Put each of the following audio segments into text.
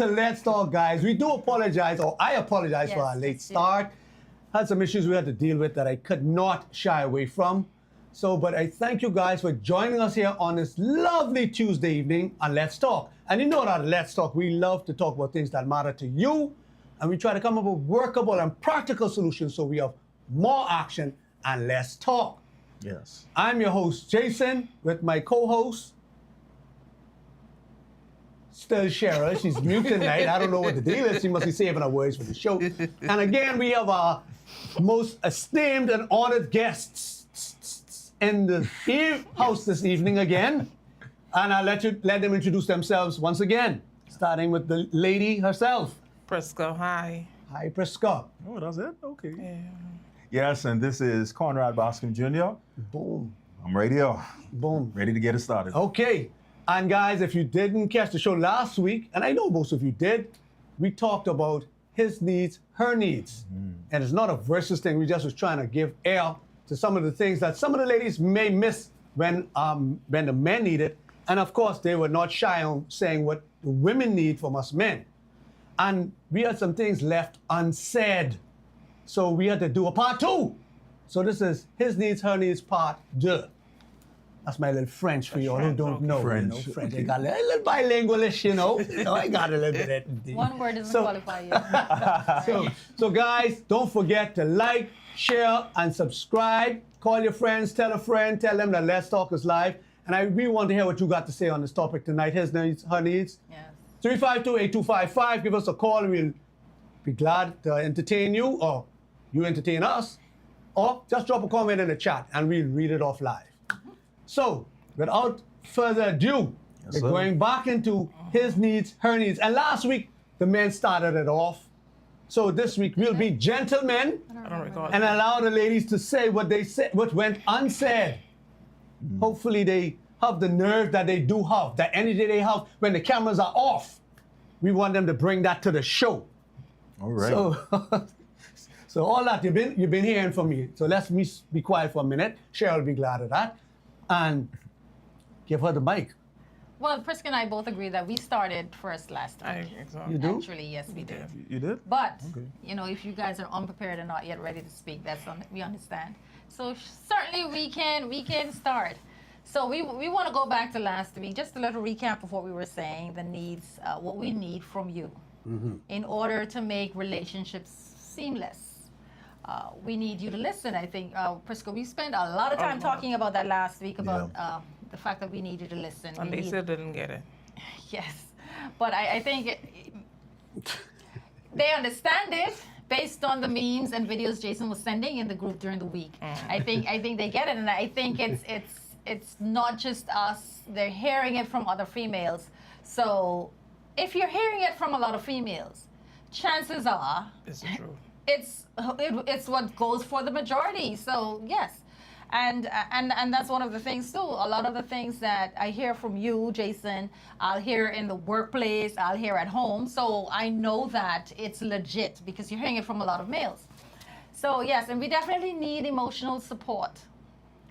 to Let's Talk, guys. We do apologize, or I apologize for our late start. Had some issues we had to deal with that I could not shy away from. So, but I thank you guys for joining us here on this lovely Tuesday evening on Let's Talk. And you know that Let's Talk, we love to talk about things that matter to you. And we try to come up with workable and practical solutions so we have more action and less talk. Yes. I'm your host, Jason, with my co-host, still Cheryl. She's mute tonight. I don't know what the deal is. She must be saving her words for the show. And again, we have our most esteemed and honored guests in the house this evening again. And I'll let them introduce themselves once again, starting with the lady herself. Prisca, hi. Hi, Prisca. Oh, that's it? Okay. Yeah. Yes, and this is Conrad Boscombe Jr. Boom. I'm radio. Boom. Ready to get it started. Okay. And guys, if you didn't catch the show last week, and I know most of you did, we talked about his needs, her needs. And it's not a versus thing. We just was trying to give air to some of the things that some of the ladies may miss when the men need it. And of course, they were not shy on saying what the women need from us men. And we had some things left unsaid. So we had to do a part 2. So this is his needs, her needs, part 2. That's my little French for y'all who don't know. French. You know, French. I got a little bilingualish, you know. I got a little bit of that. One word doesn't qualify you. So guys, don't forget to like, share, and subscribe. Call your friends, tell a friend, tell them that Let's Talk is live. And we want to hear what you got to say on this topic tonight. His needs, her needs. Yes. 352-8255. Give us a call and we'll be glad to entertain you, or you entertain us. Or just drop a comment in the chat and we'll read it off live. So, without further ado, we're going back into his needs, her needs. And last week, the men started it off. So this week, we'll be gentlemen I don't recall. and allow the ladies to say what they said, what went unsaid. Hopefully they have the nerve that they do have, the energy they have when the cameras are off. We want them to bring that to the show. All right. So all that you've been hearing from me. So let's be quiet for a minute. Cheryl will be glad of that. And give her the mic. Well, Prisca and I both agree that we started first last week. Exactly. You do? Actually, yes, we did. You did? But, Okay. you know, if you guys are unprepared and not yet ready to speak, we understand. So certainly we can start. So we want to go back to last week, just a little recap of what we were saying, the needs, what we need from you in order to make relationships seamless. We need you to listen. I think, Prisca, we spent a lot of time talking about that last week, about the fact that we need you to listen. And they still didn't get it. Yes, but I think they understand it based on the memes and videos Jason was sending in the group during the week. I think they get it, and I think it's not just us. They're hearing it from other females. So if you're hearing it from a lot of females, chances are It's the truth. it's what goes for the majority. So yes, and that's one of the things too. A lot of the things that I hear from you, Jason, I'll hear in the workplace, I'll hear at home. So I know that it's legit because you're hearing it from a lot of males. So yes, and we definitely need emotional support,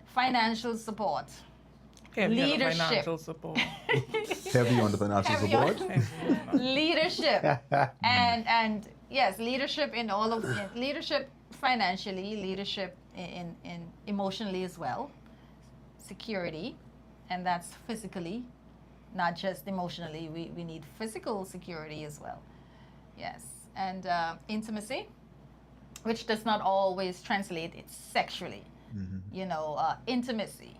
financial support, Heavy on the leadership. financial support. Heavy on the financial Heavy support. on- leadership, and yes, leadership in all of leadership financially, leadership in emotionally as well, security, and that's physically, not just emotionally. We need physical security as well. Yes, and intimacy, which does not always translate it sexually. You know, intimacy.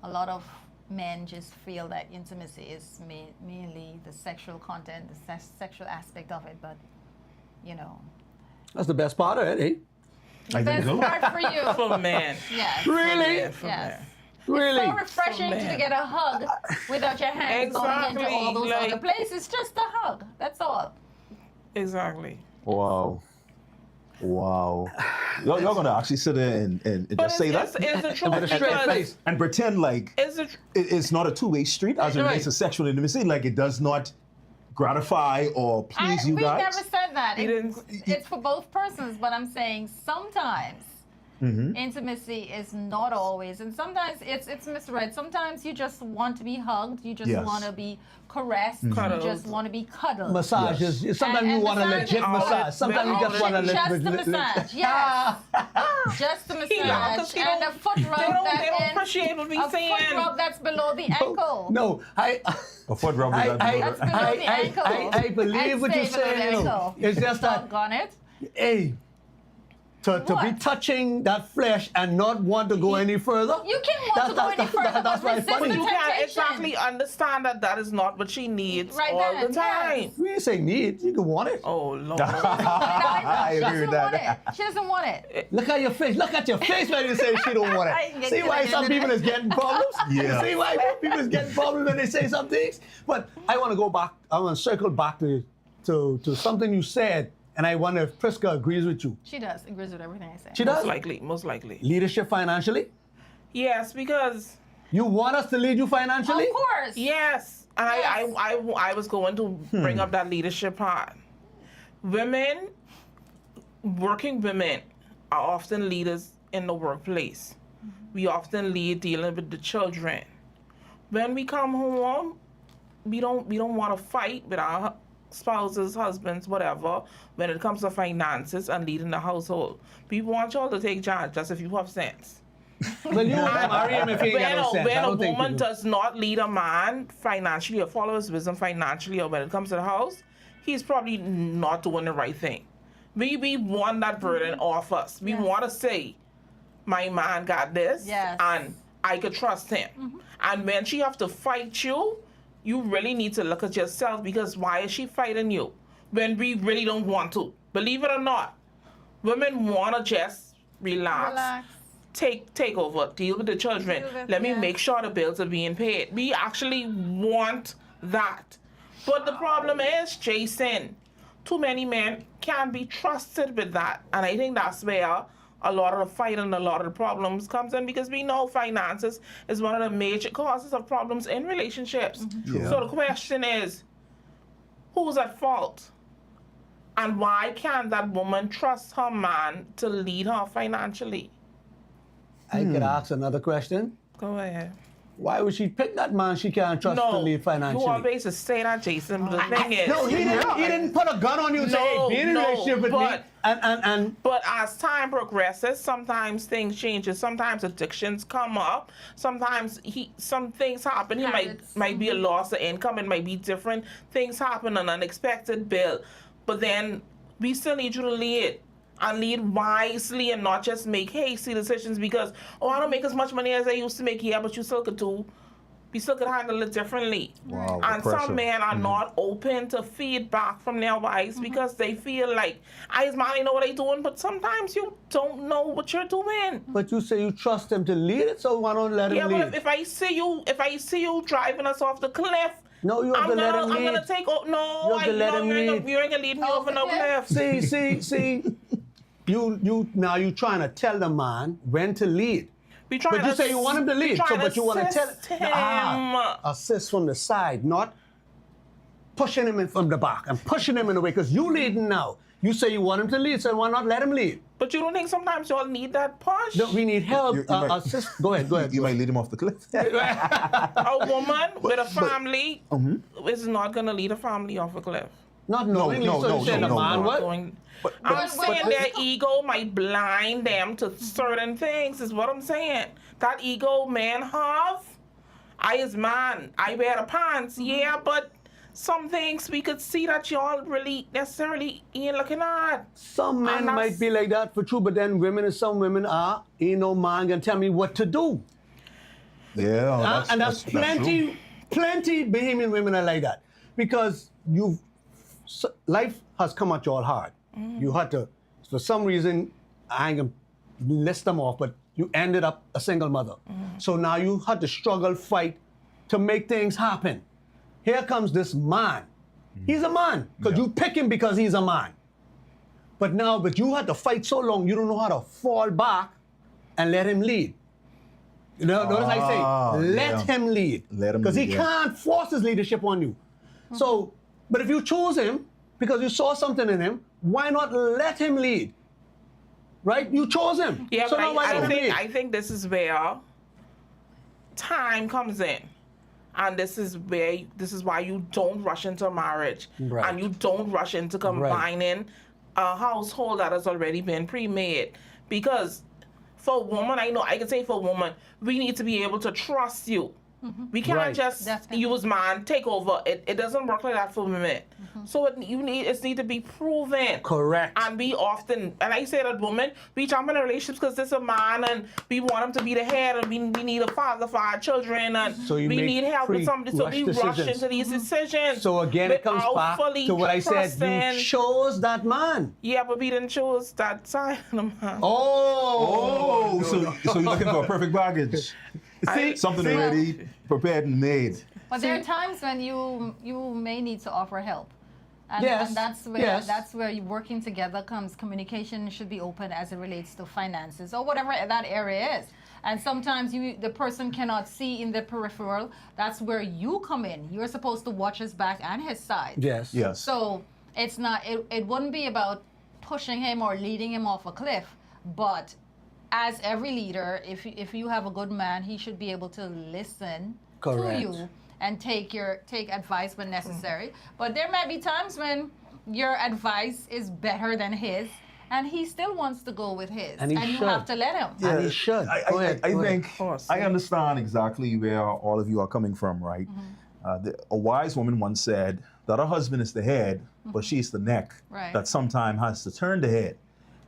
A lot of men just feel that intimacy is mainly the sexual content, the sexual aspect of it, but you know, That's the best part of it, eh? I think best so. part for you. For men. Yes. Really? For Yes. men. Really? So refreshing For to men. get a hug without your hands going into all those Exactly, other places. Just a hug. That's all. Exactly. Wow. Wow. Y'all gonna actually sit there and But just say that? It's the truth. With a straight because face. And pretend like It's it's not a two-way street as it Right. relates to sexual intimacy, like it does not gratify or please you we guys. never said that. You didn't- It's for both persons, but I'm saying sometimes Intimacy is not always, and sometimes it's misread. Sometimes you just want to be hugged, you just Yes. want to be caressed, you Cuddled. just want to be cuddled. Massages. Sometimes And you want a massage- legit Oh, massage. Sometimes you just want a Just the legit. massage, yes. Just the Yeah, 'cause massage they and don't- a foot They rub don't that appreciate what we a foot saying. rub that's below the ankle. No, A foot rub is that That's below the ankle. I believe And what you're stay below saying. the You know. ankle. It's just that, Doggone it. hey, to be What? touching that flesh and not want to go any further. You can want to go any further, that's but why resist funny. the You can't temptation. exactly understand that is not what she needs Right all then, the time. yes. We ain't say need. You can want it. Oh Lord. I She agree doesn't with want that. it. She doesn't want it. Look at your face. Look at your face when you say she don't want it. See why some people is getting problems? Yeah. See why people is getting problems when they say some things? But I want to go back. I want to circle back to something you said, and I wonder if Priska agrees with you. She does. Agrees with everything I say. She does? Most likely. Leadership financially? Yes, because You want us to lead you financially? Of course. yes, and Yes. I was going to bring up that leadership part. Women, working women, are often leaders in the workplace. We often lead dealing with the children. When we come home, we don't want to fight with our spouses, husbands, whatever, when it comes to finances and leading the household. We want y'all to take charge, just if you have sense. Well, you won't marry him if he ain't got no sense. I When a don't think you woman do. does not lead a man financially or follow his wisdom financially, or when it comes to the house, he's probably not doing the right thing. We want that burden off us. We Yes. want to say, my man got this, Yes. and I could trust him. And when she have to fight you, you really need to look at yourself, because why is she fighting you when we really don't want to? Believe it or not, women want to just Relax. take over, deal with the children. Deal with- Let me yeah. make sure the bills are being paid. We actually want that. But the problem is, Jason, too many men can't be trusted with that. And I think that's where a lot of the fight and a lot of the problems comes in, because we know finances is one of the major causes of problems in relationships. Yeah. So the question is, who's at fault? And why can't that woman trust her man to lead her financially? I could ask another question. Go ahead. Why would she pick that man she can't trust to No, lead you financially? always just say that, Jason. But the thing is, No, he didn't put a gun on you and say, No, hey, be in a no, relationship with me. but- And but as time progresses, sometimes things changes. Sometimes addictions come up. Sometimes some things happen. He Habits. might be a loss of income. It might be different things happen, an unexpected bill. But then we still need you to lead. And lead wisely and not just make hasty decisions because, oh, I don't make as much money as I used to make. Yeah, but you still could handle it differently. Wow, And the pressure. some men are not open to feedback from their wives because they feel like, I as man, I know what I'm doing, but sometimes you don't know what you're doing. but you say you trust him to lead it, so why don't let him Yeah, lead? but if I see you driving us off the cliff, No, you have I'm to let him I'm lead. gonna take. Oh no, You have to let him you ain't lead. gonna- you ain't gonna lead me Off over the no cliff? cliff. See, you now you trying to tell the man when to lead. We trying But you to say you want him to lead, trying but you want to tell assist him. assist from the side, not pushing him in from the back and pushing him in the way, because you leading now. You say you want him to lead, so why not let him lead? But you don't think sometimes y'all need that push? No, we need help. You might- Assist. Go ahead. You might lead him off the cliff. A woman with a family is not gonna lead a family off a cliff. Not knowingly. no, so no, you saying no, the no, man no. what? I'm but- saying but- their ego might blind them to certain things, is what I'm saying. That ego men have, I as man, I wear the pants, yeah, but some things we could see that y'all really necessarily ain't looking at. Some men And that's- might be like that for true, but then women and some women are. Ain't no man gonna tell me what to do. Yeah, And that's true. plenty Bahamian women are like that, because life has come at you all hard. You had to, for some reason, I ain't gonna list them off, but you ended up a single mother. So now you had to struggle, fight to make things happen. Here comes this man. He's a man, because Yeah. you pick him because he's a man. But you had to fight so long, you don't know how to fall back and let him lead. You know, notice I say, let yeah. him lead. Let him Because he lead, yeah. can't force his leadership on you. So, but if you choose him because you saw something in him, why not let him lead? right? You chose him. Yeah, so but now why I don't think he? I think this is where time comes in. And this is why you don't rush into marriage. Right. And you don't rush into combining a household that has already been pre-made. Because for a woman, I can say for a woman, we need to be able to trust you. We can't Right. just Definitely. use man, take over. It doesn't work like that for women. So it need to be proven. Correct. And we often, and I say that women, we jump in relationships because there's a man and we want him to be the head and we need a father for our children and So you we make need help with somebody. So we pre-rushed rush decisions. into these decisions. So again, it comes without back fully to what I said. trusting. You chose that man. Yeah, but we didn't choose that side of the man. Oh, so you're looking for a perfect baggage. Something see? already prepared and made. But there are times when you may need to offer help. And, Yes, and yes. that's where you working together comes. Communication should be open as it relates to finances or whatever that area is. And sometimes the person cannot see in the peripheral. That's where you come in. You're supposed to watch his back and his side. Yes. Yes. So it's not. It wouldn't be about pushing him or leading him off a cliff. But as every leader, if you have a good man, he should be able to listen Correct. to you and take advice when necessary. But there might be times when your advice is better than his, and he still wants to go with his, And he you should. have to let him. And he should. Go ahead, I go ahead. think course. I understand exactly where all of you are coming from, right? A wise woman once said that her husband is the head, but she's the neck Right. that sometime has to turn the head.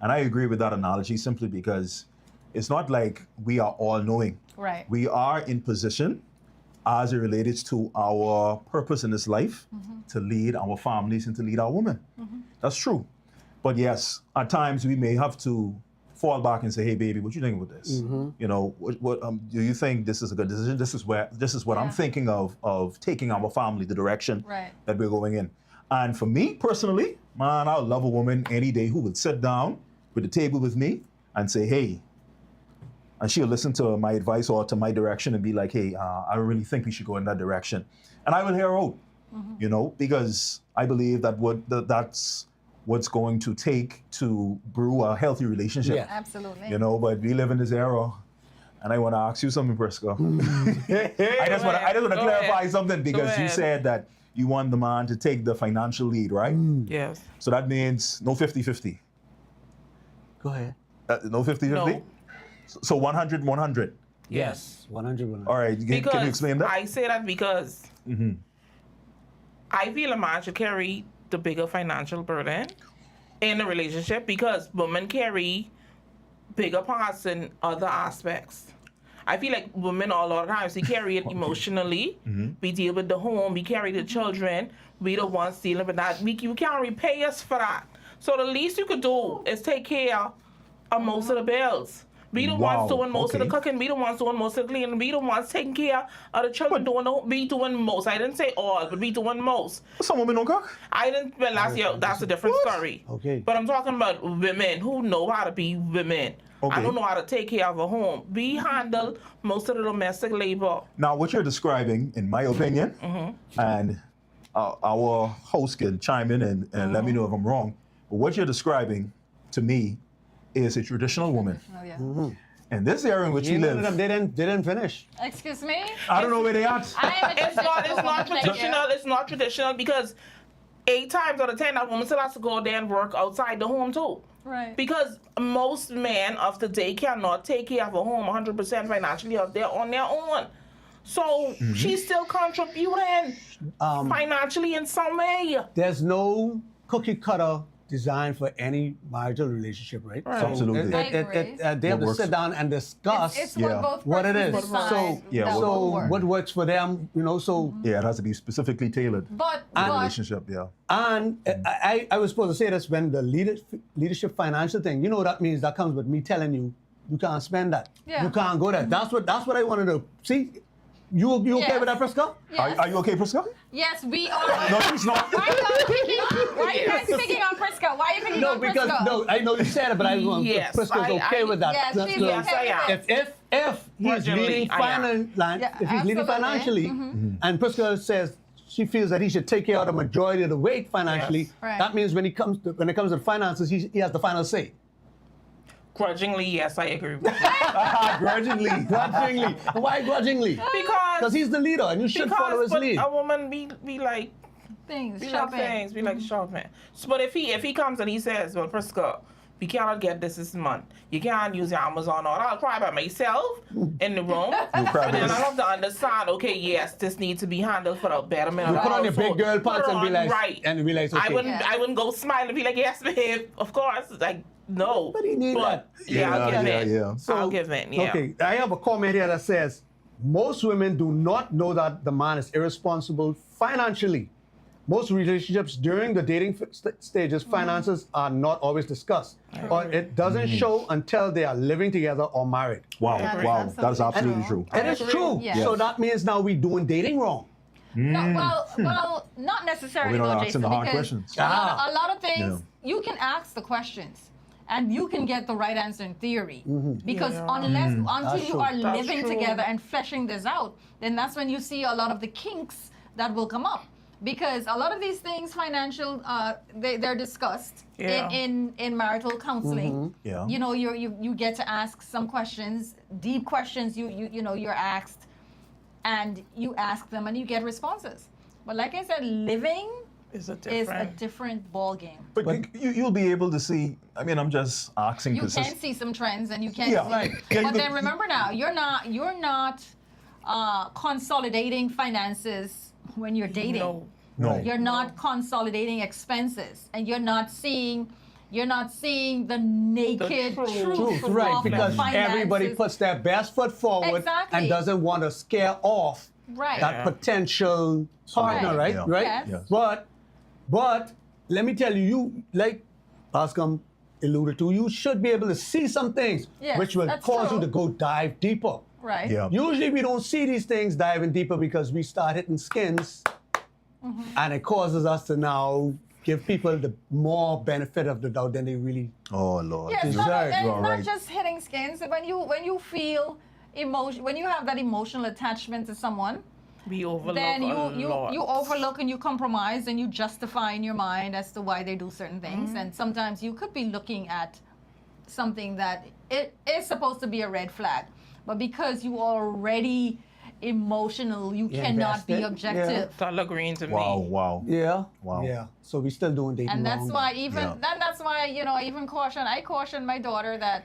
And I agree with that analogy simply because it's not like we are all knowing. Right. We are in position as it relates to our purpose in this life to lead our families and to lead our women. That's true. But yes, at times we may have to fall back and say, "Hey, baby, what you think about this? You know, what do you think this is a good decision? This is what I'm Yeah. thinking of taking our family the direction Right. that we're going in." And for me personally, man, I would love a woman any day who would sit down with the table with me and say, "Hey," and she'll listen to my advice or to my direction and be like, "Hey, I really think we should go in that direction," and I will hear her out, you know, because I believe that that's what's going to take to brew a healthy relationship. Yeah. Absolutely. You know, but we live in this era, and I want to ask you something, Prisca. I just want to Go clarify ahead. something because you ahead. said that you want the man to take the financial lead, right? Yes. So that means no 50-50. Go ahead. No 50-50? No. So 100-100. Yes. 100. All right, can you explain that? I say that because I feel a man should carry the bigger financial burden in a relationship because women carry bigger parts in other aspects. I feel like women a lot of times we carry it emotionally. We deal with the home, we carry the children, we the ones dealing with that. You can't repay us for that. So the least you could do is take care of most of the bills. We the Wow, ones doing most of the okay. cooking, we the ones doing most of the cleaning, we the ones taking care of the children, we doing most. I didn't say all, but we doing most. Some women don't cook. I didn't, well, that's a different story. Okay. But I'm talking about women who know how to be women. Okay. I don't know how to take care of a home. We handle most of the domestic labor. Now, what you're describing, in my opinion, and our host can chime in and let me know if I'm wrong, but what you're describing to me is a traditional woman. Oh, yeah. And this area in which we They live, didn't finish. Excuse me? I don't know where they at. I am a It's not traditional woman, thank you. traditional. It's not traditional because 8 times out of 10, that woman still has to go there and work outside the home too. Right. Because most men of the day cannot take care of a home 100% financially on their own. So she's still contributing financially in some way. There's no cookie cutter design for any marital relationship, right? Right. So Absolutely. I agree. they have to works? sit down and discuss It's Yeah. what both what it persons is. decide So, Yeah, that what- will so work. what works for them, you know, so Yeah, it has to be specifically tailored. But Relationship, yeah. and I was supposed to say this when the leadership financial thing, you know what that means? That comes with me telling you, you can't spend that. Yeah. You can't go there. That's what I wanted to see. You okay Yes. with that, Prisca? yes, Are you okay, Prisca? yes, we are. No, she's not. Why are you guys picking on Prisca? Why are you picking No, on because Prisca? I know you said it, but I want Yes, Prisca's okay with that. Yes, That's she's good. okay Yes, I with it. If he's Marginally, leading I am. Yeah, if he's leading absolutely. financially, and Prisca says she feels that he should take care of the majority of the weight financially, Yes. Right. that means when it comes to the finances, he has the final say. Grudgingly, yes, I agree with you. Grudgingly. Grudgingly. Why grudgingly? Because he's the leader and you should follow his but lead. a woman be like Things, be shopping. like things, be like shopping. So, but if he comes and he says, well, Prisca, we cannot get this month. You can't use your Amazon order. I'll cry by myself in the room. cry But then by I have to understand, okay, yes, this needs to be handled for the betterment of You the put on your household. big girl pants Put and be on, like, right. and be like, okay. I wouldn't go smile and be like, yes, babe, of course. Like, no. But he need that. Yeah, I'll give in. yeah. I'll give in, yeah. Okay, I have a comment here that says, most women do not know that the man is irresponsible financially. Most relationships during the dating stages, finances are not always discussed. Or it doesn't show until they are living together or married. Wow, That is wow. absolutely That's absolutely true. true. It is agree. true. Yes. So that means now we doing dating wrong. No, well, not necessarily, We're not though, asking Jason, the hard because questions. a lot of things you can ask the questions, and you can get the right answer in theory. Because until That's you true. are That's living true. together and fleshing this out, then that's when you see a lot of the kinks that will come up. Because a lot of these things, financial, they're discussed Yeah. in marital counseling. Yeah. You know, you get to ask some questions, deep questions. You know you're asked, and you ask them and you get responses. But like I said, living Is a is a different ball game. But you'll be able to see. I mean, I'm just asking You because can see some trends and you can Yeah, see. right. Yeah, But you then could- remember now, you're not consolidating finances when you're dating. No. no. You're not consolidating expenses, and you're not seeing the naked truth. truth, Right, of because the everybody finances. puts their best foot forward Exactly. and doesn't want to scare off Right. that Yeah. potential partner, right? Yeah. Right? Yes. Yes. But let me tell you, you like Bascom alluded to, you should be able to see some things Yes, which will that's cause true. you to go dive deeper. Right. Yeah. Usually we don't see these things diving deeper because we start hitting skins and it causes us to now give people the more benefit of the doubt than they really Oh Lord. Yes, Deserved. and You are not right. just hitting skins. When you feel emotion, when you have that emotional attachment to someone, We overlook then a you lot. overlook and you compromise and you justify in your mind as to why they do certain things. And sometimes you could be looking at something that it is supposed to be a red flag, but because you are already emotional, you cannot be invested. objective. That look green to Wow. me. Wow. Yeah. Wow. Yeah. So we still doing dating And that's wrong. why even Yeah. that's why I caution my daughter that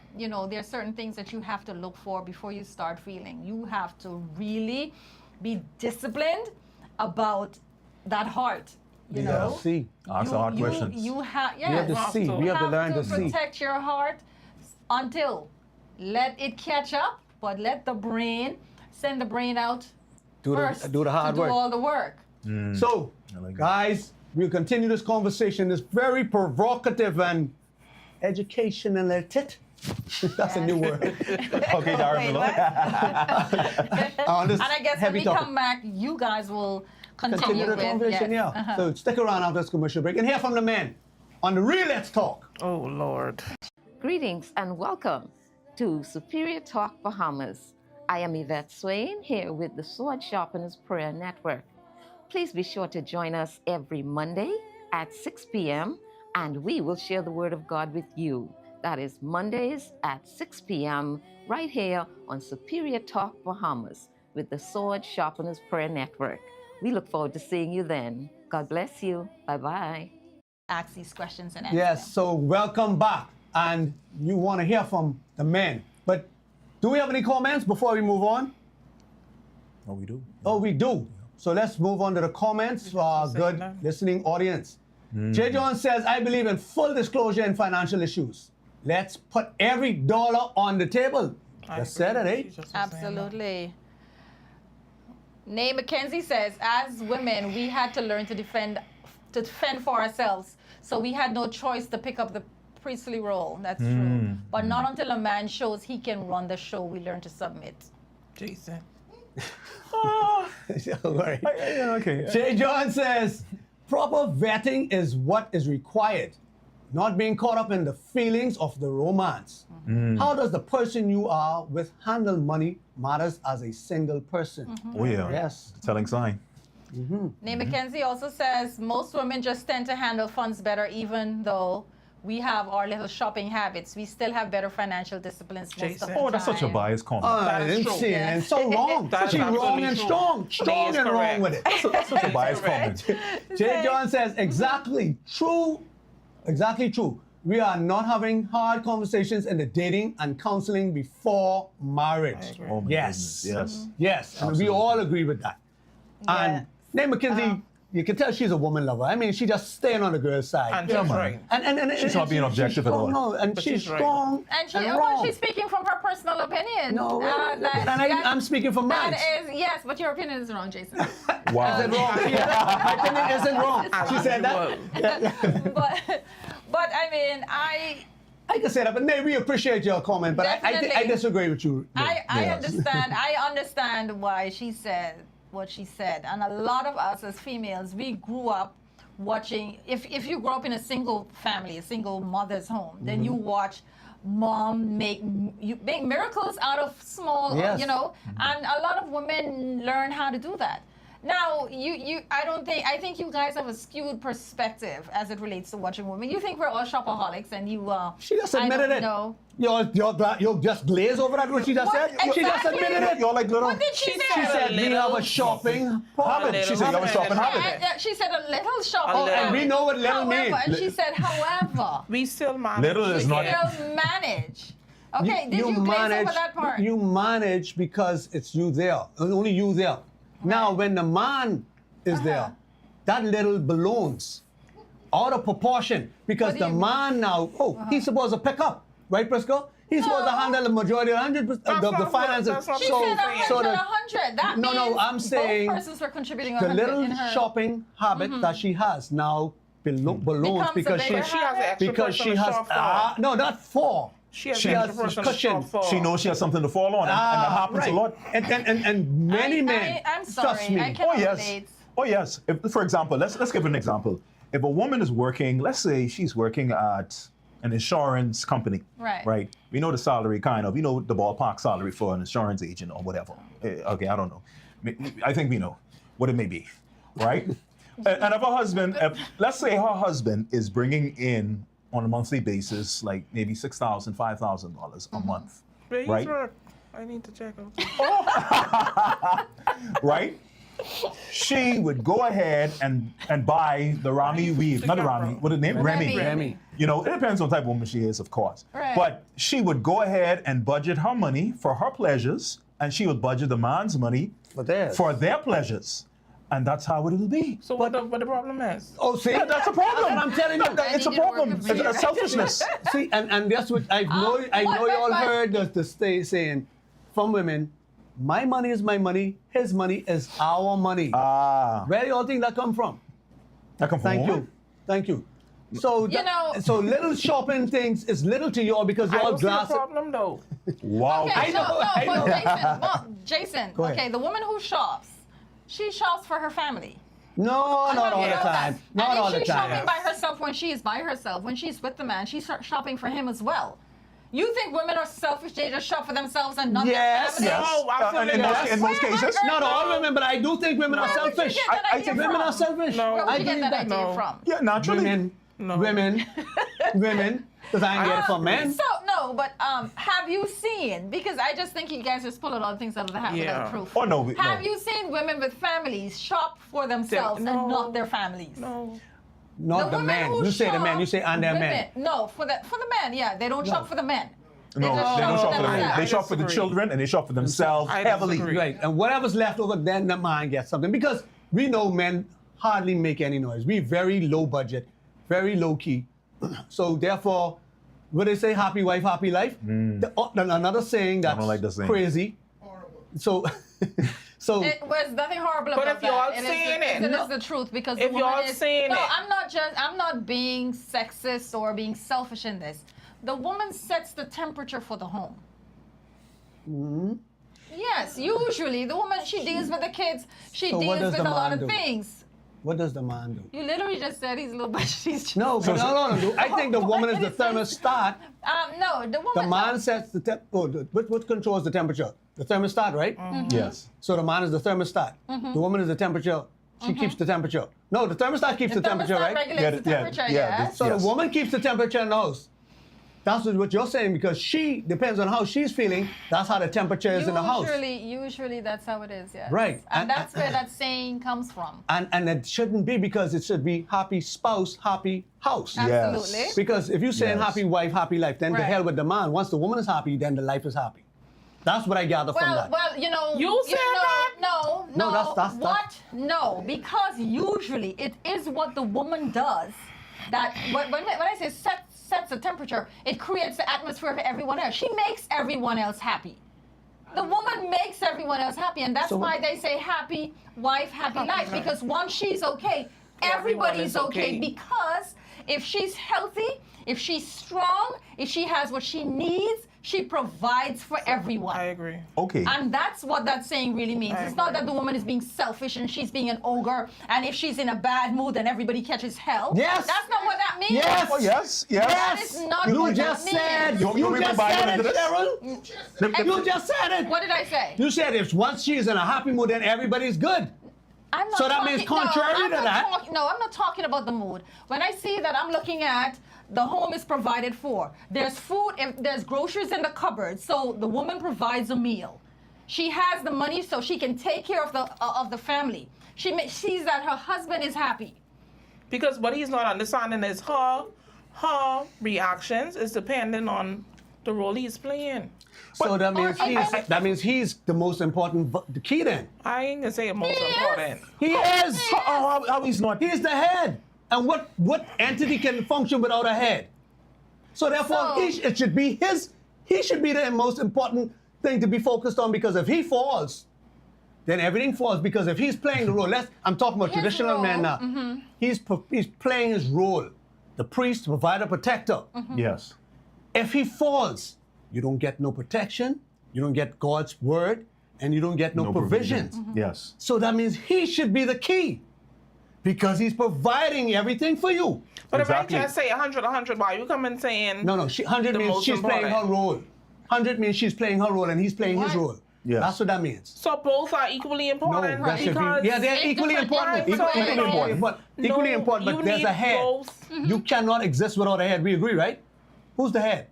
there's certain things that you have to look for before you start feeling. You have to really be disciplined about that heart. You Yeah. know, See. Ask the hard questions. You have We have to Yes. see. We You have to learn to see. protect your heart until let it catch up, but let the brain send the brain out first Do the hard to work. do all the work. So, I like that. guys, we'll continue this conversation. It's very provocative and educational-ted. That's a new word. Okay, Darren Wait, Miller. what? On this And I guess when heavy we topic. come back, you guys will Continue continue the with conversation, yes. yeah. So stick around after this commercial break and hear from the men on the real Let's Talk. Oh Lord. Greetings and welcome to Superior Talk Bahamas. I am Yvette Swain here with the Sword Sharpeners Prayer Network. Please be sure to join us every Monday at 6 p.m. and we will share the Word of God with you. That is Mondays at 6 p.m. right here on Superior Talk Bahamas with the Sword Sharpeners Prayer Network. We look forward to seeing you then. God bless you. Bye-bye. Ask these questions and answer Yes, them. so welcome back. And you want to hear from the men. But do we have any comments before we move on? Oh, we do. Oh, we do. So let's move on to the comments for our good listening audience. Jay John says, I believe in full disclosure in financial issues. Let's put every dollar on the table. Just said it, eh? Absolutely. Nay McKenzie says, as women, we had to learn to defend for ourselves. So we had no choice to pick up the priestly role. That's true. But not until a man shows he can run the show, we learn to submit. Jason. Right. Okay. Jay John says, proper vetting is what is required, not being caught up in the feelings of the romance. How does the person you are with handle money matters as a single person? Oh yeah. Yes. Telling sign. Nay McKenzie also says, most women just tend to handle funds better even though we have our little shopping habits. We still have better financial disciplines most of Jason. the Oh, that's such a time. biased comment. That is true. Insane and so wrong. That is She's wrong absolutely and true. strong. She Strong is and wrong correct. with it. That's such a biased correct. comment. Jay John says, exactly true. Exactly true. We are not having hard conversations in the dating and counseling before marriage. Oh my Yes. goodness, yes. Yes. And we Absolutely. all agree with that. And Nate McKinsey, you can tell she's a woman lover. I mean, she's just staying on the girl's side. And Yeah, she's man. right. And She's not being objective at all. No, and But she's she's right. strong And she, and well, wrong. she's speaking from her personal opinion. No, that- and that- I'm speaking from mine. That is, yes, but your opinion is wrong, Jason. Wow. Is it wrong? My opinion isn't wrong. She said that. but I mean, I can say that, but Nate, we appreciate your comment, but I Definitely. disagree with you. Nate. I Yes. understand. I understand why she said what she said, and a lot of us as females, we grew up watching. If you grew up in a single family, a single mother's home, then you watch mom make miracles out of small, Yes. you know, and a lot of women learn how to do that. Now, I think you guys have a skewed perspective as it relates to watching women. You think we're all shopaholics, and She just admitted it. No. You're just glazed over that, what she just What? said? She just Exactly. admitted it. You're like little. What did she She say? She said said we little have a shopping habit. She said you have a shopping habit. She said a little shopping. Oh, and we know what little however, means. And she said, however, We still manage. Little is to not- get- still manage. Okay, did you glaze over that part? You manage because it's you there, only you there. Now, when the man is Uh-huh. there, that little balloons out of proportion because What do the you mean? man now, he's supposed to pick up, right, Prisco? He's supposed to No. handle the majority of the finances. that's not She So- said 100, so the- 100. That No, no, means I'm saying both persons were contributing the 100 little in her. shopping habit that she has now balloons Becomes a because bigger She has an extra because person she to has shop for. no, not four. She has she an has extra person cushion. to shop for. She knows she has something to fall on, and that happens right. a lot. And many men. I'm sorry. Trust me. I cannot Oh yes. relate. Oh yes. If, for example, let's give an example. If a woman is working, let's say she's working at an insurance company. Right. Right. We know the salary kind of. We know the ballpark salary for an insurance agent or whatever. Okay, I don't know. I think we know what it may be. Right. And if her husband, let's say her husband is bringing in on a monthly basis, like maybe $6,000, $5,000 a month. Where's Right. work? I need to check out. Right? She would go ahead and buy the Rami weave, not the Rami, what is the name? Remy. Remy. You know, it depends on the type of woman she is, of course. Right. But she would go ahead and budget her money for her pleasures, and she would budget the man's money For theirs. for their pleasures. And that's how it will be. So what the problem is? Oh, see, Yeah, that's a problem. And I'm telling you, It's a need to work problem. with It's me. a selfishness. see, and that's what I know. I know you all but- heard the saying from women. My money is my money. His money is our money. Where do you all think that come from? That come from Thank woman? you, thank you. So You know- so little shopping things is little to you all because I you all don't see the glass. problem though. Wow. Okay, I know, I know. but Jason, Go ahead. okay, the woman who shops, she shops for her family. No, not all the You know time. that. Not and all if the she's time. shopping by herself when she is by herself, when she's with the man, she's shopping for him as well. You think women are selfish? They just shop for themselves and not Yes, their family? Yes. No, absolutely in most, not. in most Where cases. are Not all women, but I do think women are Where would you selfish. get that I idea think Women from? are selfish. No. Where I would you get believe that idea No. from? Yeah, naturally. Women, No. women, because I ain't get it from men. So no, but have you seen? Because I just think you guys just pull a lot of things out of the hat Yeah. without proof. Oh, no, Have no. you seen women with families shop for themselves No. and not their families? No. Not the women men. who You say the men. shop- You say and their women- men. No, for the men, yeah, they don't shop for the men. No, just they don't shop for the themselves. They shop for the disagree. children and they shop for themselves I heavily. disagree. Right, and whatever's left over, then the man gets something. Because we know men hardly make any noise. We very low budget, very low key. So therefore, what they say, happy wife, happy life. Another saying that's don't like that saying. crazy. So, so It was nothing horrible But about if y'all that. saying It it- is the truth because If the woman y'all is, saying no, it- I'm not being sexist or being selfish in this. The woman sets the temperature for the home. Yes, usually the woman she deals with the kids. She So what deals does with the a lot man of do? things. what does the man do? You literally just said he's a little bit. She's just, No, but no. I think the woman is the thermostat. no, the woman. The man no. sets the temp. Oh, what controls the temperature? The thermostat, right? Yes. So the man is the thermostat. The woman is the temperature she keeps the temperature. No, the thermostat keeps the temperature, thermostat right? regulates the temperature, yes. So Yes. the woman keeps the temperature in the house. That's what you're saying, because she depends on how she's feeling. That's how the temperature is in the house. Usually that's how it is, yes. Right. And that's where that saying comes from. And it shouldn't be, because it should be happy spouse, happy house. Absolutely. Because if you're saying Yes. happy wife, happy life, then the Right. hell with the man. Once the woman is happy, then the life is happy. That's what I gather from that. Well, you know. You said that? No. No, that's- What? No, because usually it is what the woman does that when I say sets the temperature, it creates the atmosphere for everyone else. She makes everyone else happy. The woman makes everyone else happy, and that's So- why they say happy wife, happy life. life. Because once she's okay, Everyone everybody's is okay. okay. Because if she's healthy, if she's strong, if she has what she needs, she provides for everyone. I agree. Okay. And that's what that saying really means. I It's not agree. that the woman is being selfish and she's being an ogre, and if she's in a bad mood, then everybody catches hell. Yes. That's not what that means. Yes. Oh, yes, yes. That is not You what just that means. said, You want you me to just buy said into it, this? Cheryl. You just said it. What did I say? You said if once she's in a happy mood, then everybody's good. I'm not So that means contrary to that- I'm not talking about the mood. When I see that, I'm looking at the home is provided for. There's food, if there's groceries in the cupboard, so the woman provides a meal. She has the money so she can take care of the family. She sees that her husband is happy. Because what he's not understanding is her reactions is dependent on the role he's playing. So that means or- that means he's the most important, the key then. I ain't gonna say it most He is. important. He is. How he's not? He's the head. And what entity can function without a head? So therefore, So- it should be he should be the most important thing to be focused on, because if he falls, then everything falls. Because if he's playing the role, I'm talking about His traditional men role, now. He's playing his role, the priest, provider, protector. Yes. If he falls, you don't get no protection, you don't get God's word, and you don't get no provisions. Yes. So that means he should be the key, because he's providing everything for you. But Exactly. if I just say 100, why you come and saying No, 100 the means most she's playing her important? role. 100 means she's playing her role and he's playing his What? role. Yes. That's what that means. So both are equally important that's if you- because yeah, they're in equally different important. ways. Equally So, important. But equally No, important, you but there's need a head. both. You cannot exist without a head. We agree, right? Who's the head?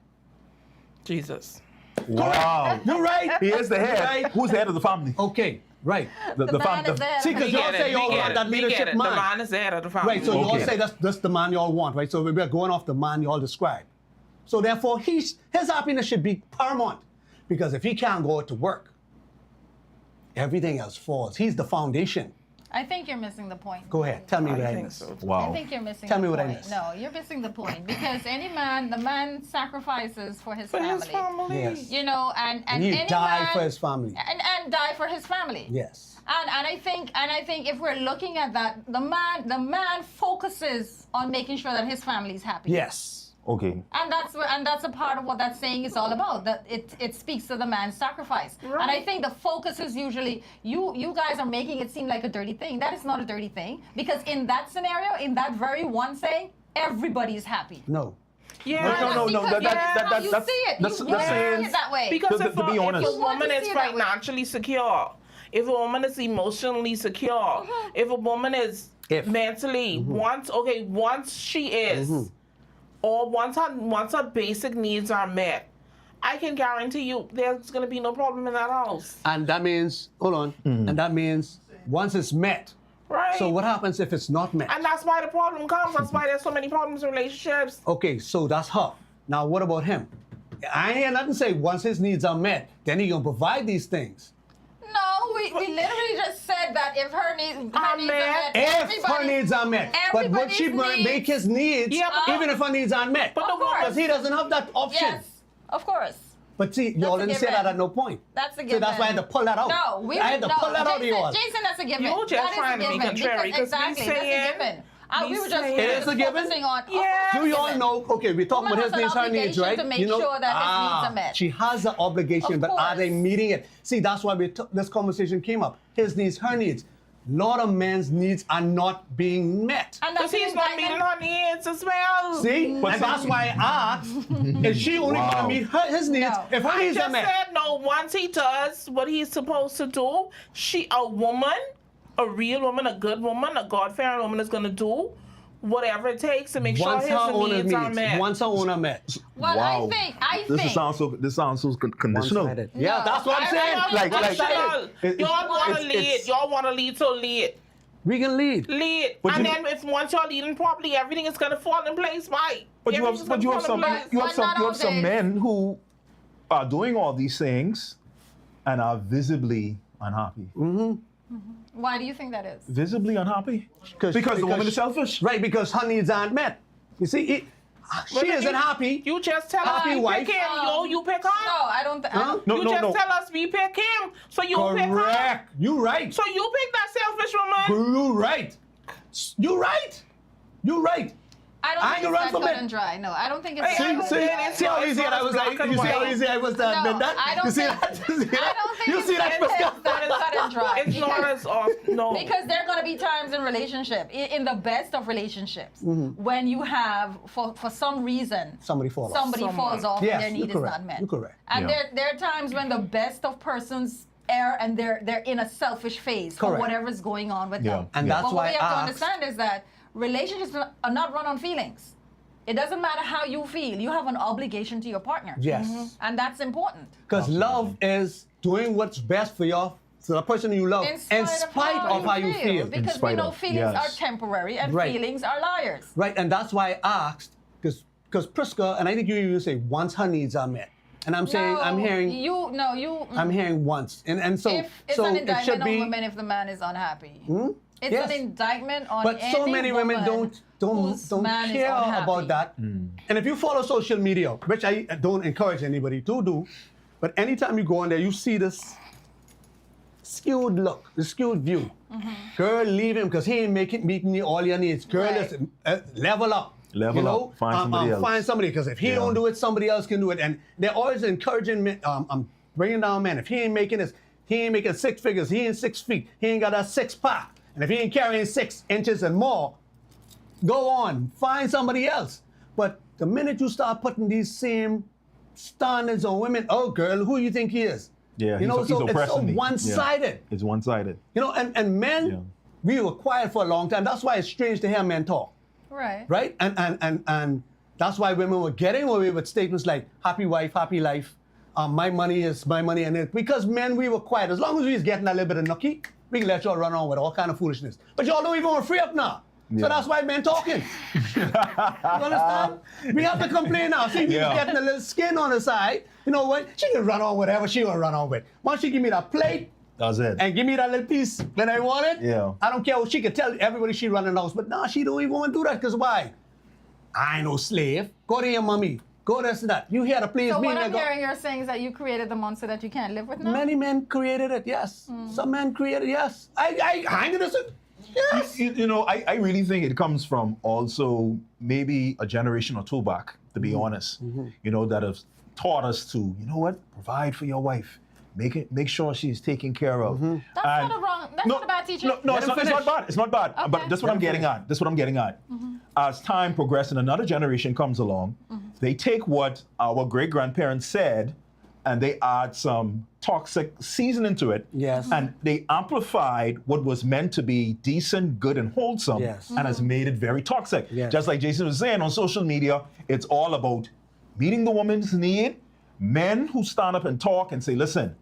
Jesus. Wow. You're right. He is the head. Right. Who's the head of the family? Okay, right. The man is there. See, 'cause We y'all get it, say we y'all get want it, that we get leadership it. mind. The man is the head of the family. Right, so you all Okay. say that's the man you all want, right? So we're going off the man you all described. So therefore, his happiness should be paramount, because if he can't go to work, everything else falls. He's the foundation. I think you're missing the point. Go ahead, tell me I what I think missed. so. Wow. I think you're missing Tell the me what I point. missed. No, you're missing the point, because the man sacrifices for his For family. his family. Yes. You know, and And he any died man, for his family. and die for his family. Yes. And I think if we're looking at that, the man focuses on making sure that his family is happy. Yes. Okay. And that's a part of what that saying is all about. That it speaks to the man's sacrifice. And I Right. think the focus is usually you guys are making it seem like a dirty thing. That is not a dirty thing, because in that scenario, in that very one saying, everybody is happy. No. Yeah. No. Because that's how you that's- see it. that's- You that's see saying- it that way. Because To if, be honest. if a woman You is see it that way. financially secure, if a woman is emotionally secure, if a woman is If. mentally, once she is, or once her basic needs are met, I can guarantee you there's gonna be no problem in that house. And that means, hold on, and that means once it's met. Right. So what happens if it's not met? And that's why the problem comes. That's why there's so many problems in relationships. Okay, so that's her. Now what about him? I ain't hear nothing say once his needs are met, then he gonna provide these things. No, we literally just said that if her needs are met. met, If her everybody- needs are met. But would she everybody's needs- make his needs Yeah, but- even if her needs aren't met? But the Of course. Because he doesn't have that option. Yes, of course. But see, y'all That's a didn't say given. that at no point. That's a So given. that's why I had to pull that out. No, I had to pull that out of yours. Jason, that's a given. You're just That is trying a to be given, contrary, because 'cause we exactly, that's saying- a given. we We were just saying- It is a given? focusing on. Yeah. Do you all know? Okay, we're talking Woman about his has an needs, her needs, obligation right? to make You know, sure that his needs are met. She has the obligation, Of but are they course. meeting it? See, that's why this conversation came up. His needs, her needs. A lot of men's needs are not being met. And Because that's he's not meeting her needs as well. See? And that's why I asked, is she only going to Wow. meet his needs No. if her I needs are just met? said no. Once he does what he's supposed to do, a a real woman, a good woman, a God-fearing woman is going to do whatever it takes to make sure Once his her owner needs are meets, met. once her owner met. Well, Wow. I think This sounds so conditional. One-sided. Yeah, No, that's what I'm saying. Like- y'all want to it's- lead. Y'all want to lead, so lead. We can lead. Lead. But And you- then if once y'all leading properly, everything is going to fall in place, Mike. But you Everything's have gonna some fall in place. you have But some not you all have some days. men who are doing all these things and are visibly unhappy. why do you think that is? Visibly unhappy? 'Cause- Because the woman because- is selfish. Right, because her needs aren't met. You see, she isn't happy. You just tell us Happy we wife. pick him. You pick her. No, I don't. Huh? No, you no, just no. tell us we pick him. So you pick her. Correct. You right. So you pick that selfish woman. You right. You right. You right. I don't I ain't think gonna run it's that from cut it. and dry. No, I don't think it's. Hey, that I cut don't and think dry. it's- See how it's easy not I was black like, and you see how white. easy I was to No, admit that? I don't You see think- that? You see I that? don't think You it's see that? that is cut and dry. It's not as often. No. Because there are going to be times in relationship, in the best of relationships, when you have, for some reason, Somebody falls off. somebody falls off Yes, and their you're need is correct. not met. You're correct. And Yeah. there are times when the best of persons err and they're in a selfish phase for Correct. whatever's going on with Yeah. them. And Yeah. that's But why what we have to I asked, understand is that relationships are not run on feelings. It doesn't matter how you feel. You have an obligation to your partner. yes, And that's important. because love is doing what's best for the person you love, in spite of how you feel. Because we spite know of, feelings yes. are temporary and Right. feelings are liars. Right, and that's why I asked, because Priska, and I think you even say once her needs are met, and I'm saying I'm hearing I'm hearing once, and so If it's so an it should indictment on be. women if the man is unhappy. It's Yes. an indictment on But so any many women woman whose don't man is care unhappy. about that. And if you follow social media, which I don't encourage anybody to do, but anytime you go on there, you see this skewed look, the skewed view. Girl, leave him because he ain't meeting you all your needs. Girl, Right. listen, level up. Level you up. know? Find somebody else. Find somebody, because if he Yeah. don't do it, somebody else can do it. And they're always encouraging men, bringing down men. If he ain't making this, he ain't making 6 figures, he ain't 6 feet, he ain't got that 6-pack. And if he ain't carrying 6 inches and more, go on, find somebody else. But the minute you start putting these same standards on women, oh girl, who you think he is? Yeah, you know, he's so it's so oppressing me. Yeah. one-sided. It's one-sided. You know, and men, Yeah. we were quiet for a long time. That's why it's strange to hear men talk, Right. right? And that's why women were getting away with statements like "happy wife, happy life," "my money is my money," and because men, we were quiet. As long as we was getting a little bit of nookie, we can let y'all run on with all kind of foolishness. But y'all don't even want to free up now. Yeah. So that's why men talking. You understand? We have to complain now. See, we Yeah. getting a little skin on the side. You know what? She can run on whatever she want to run on with. Once she give me that plate That's it. and give me that little piece when I want it, Yeah. I don't care what she can tell everybody she running the house. But nah, she don't even want to do that because why? I ain't no slave. Go to your mommy. Go this and that. You here to please So me. what I'm nigga. hearing you're saying is that you created the monster that you can't live with now? Many men created it, yes. Some men created it, yes. I ain't gonna say, yes. You know, I really think it comes from also maybe a generation or two back, to be honest. You know, that have taught us to, you know what, provide for your wife. Make sure she's taken care of. That's And- not a wrong. That's not a bad teaching. No, Let it's him not finish. bad. It's not bad. Okay. But that's what Let I'm him getting finish. at. That's what I'm getting at. As time progresses and another generation comes along, they take what our great grandparents said and they add some toxic seasoning to it. Yes. And they amplified what was meant to be decent, good, and wholesome, Yes. and has made it very toxic. Yes. Just like Jason was saying on social media, it's all about meeting the woman's need. Men who stand up and talk and say, listen,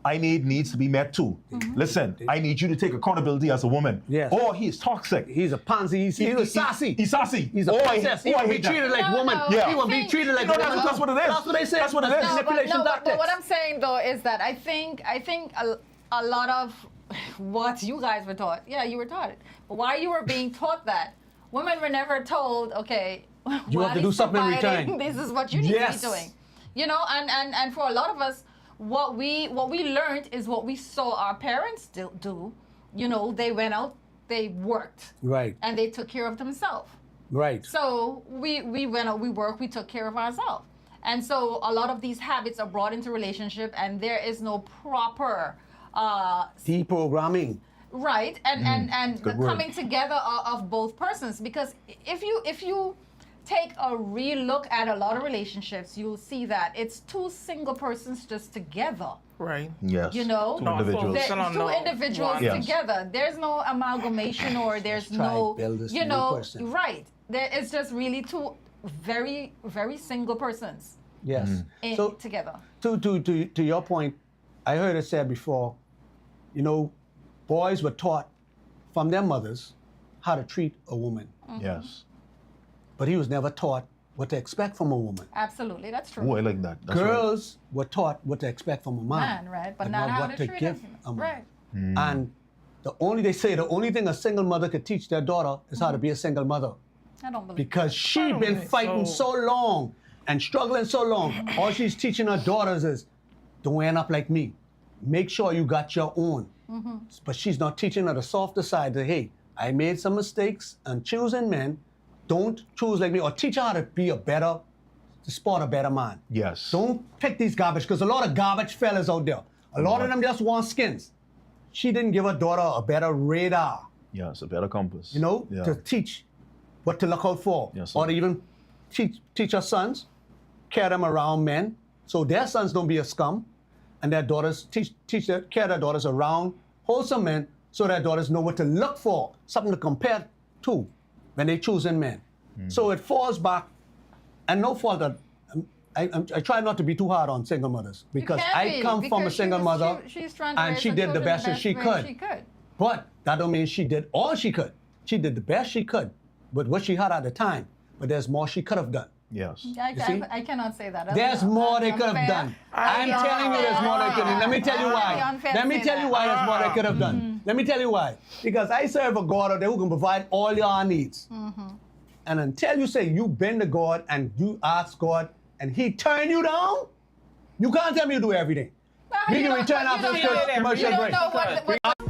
I needs to be met too. Listen, I need you to take accountability as a woman. Yes. Or he's toxic. He's a pansy. He was sassy. He's sassy. He's a Oh, princess. He I want to be hate that. treated like No, woman. no, Yeah. He want to be I treated like No, woman. that's what it is. That's what they say. That's what it is. No, but, Manipulation no, but tactics. what I'm saying though is that I think a lot of what you guys were taught, yeah, you were taught it. But while you were being taught that, women were never told, okay, You have to do something in return. This is what you need Yes. to be doing. You know, and for a lot of us, what we learned is what we saw our parents do. You know, they went out, they worked, Right, and they took care of themselves. right. So we went out, we worked, we took care of ourselves. And so a lot of these habits are brought into relationship and there is no proper Deprogramming. right and the good word. coming together of both persons, because if you take a real look at a lot of relationships, you'll see that it's two single persons just together. Right. Yes. You know? Two Not individuals. focusing on Two the individuals one. Yes. together. There's no amalgamation or there's Try no, and build this you new know, person. right. It's just really two very, very single persons Yes. together. To your point, I heard it said before, you know, boys were taught from their mothers how to treat a woman, Yes. but he was never taught what to expect from a woman. Absolutely, that's true. Oh, I like that. That's right. Girls were taught what to expect from a man, Man, right? But not how what to to treat give him. a man. Right. And the only thing a single mother could teach their daughter is how to be a single mother. I don't believe Because she don't been think fighting so. so long and struggling so long. All she's teaching her daughters is, don't end up like me. Make sure you got your own. But she's not teaching her the softer side that, hey, I made some mistakes and choosing men. Don't choose like me. Or teach her how to be to spot a better man. Yes. Don't pick these garbage, because a lot of garbage fellas out there. A lot of them just want skins. She didn't give her daughter a better radar, Yes, a better compass. you know, Yeah. to teach what to look out for. Yes, Or sir. to even teach her sons, carry them around men, so their sons don't be a scum, and their daughters carry their daughters around wholesome men, so their daughters know what to look for, something to compare to when they choosing men. So it falls back, and no fault that I try not to be too hard on single mothers, because can't I be, come from a because single mother, she's trying to and raise she her did the children best that she way could. She could. But that don't mean she did all she could. She did the best she could with what she had at the time. But there's more she could have done. Yes. see? I cannot say that. There's more they could have unfair. done. I'm telling you there's more they could have done. Let me tell you That'd be why. unfair Let to me say tell you that. why there's more they could have done. Let me tell you why. Because I serve a God out there who can provide all your needs. And until you say you bend to God and you ask God and He turn you down, you can't tell me to do everything. We can return after this commercial You don't break. know what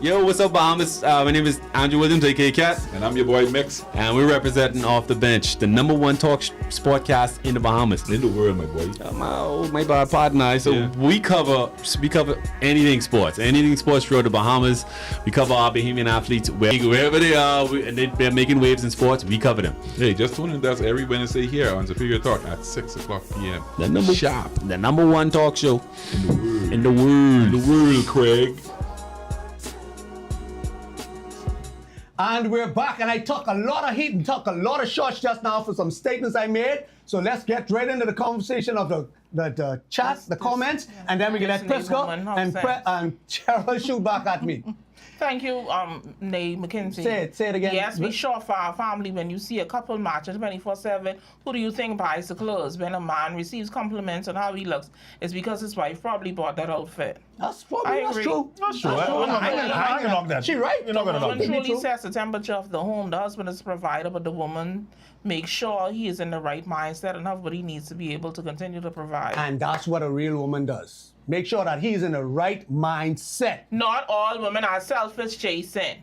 Yo, what's up, Bahamas? My name is Andrew Williams, aka Cat, And I'm your boy Mix. and we're representing Off the Bench, the #1 talk sportcast in the Bahamas. In the world, my boy. My bad partner. So Yeah. we cover anything sports throughout the Bahamas. We cover our Bahamian athletes wherever they are, and they're making waves in sports. We cover them. Hey, just tune in to us every Wednesday here on Superior Talk at 6 o'clock p.m. The #1 talk show In the world. in the world. Craig. And we're back, and I took a lot of heat and took a lot of shots just now for some statements I made. So let's get right into the conversation of the chat, the comments, and then we can let This Prisco neighborhood, and, how and Cheryl shoot back at me. Thank you, Nay McKinsey. Say it again. Yes, we sure for our family when you see a couple matching 24/7. Who do you think buys the clothes? When a man receives compliments on how he looks, it's because his wife probably bought that outfit. That's probably I agree. true. That's true. That's true. I'm not gonna knock that. She right. You're not gonna knock Woman that. truly sets the temperature of the home. The husband is the provider, but the woman makes sure he is in the right mindset and what he needs to be able to continue to provide. And that's what a real woman does. Make sure that he's in the right mindset. Not all women are selfish, Jason.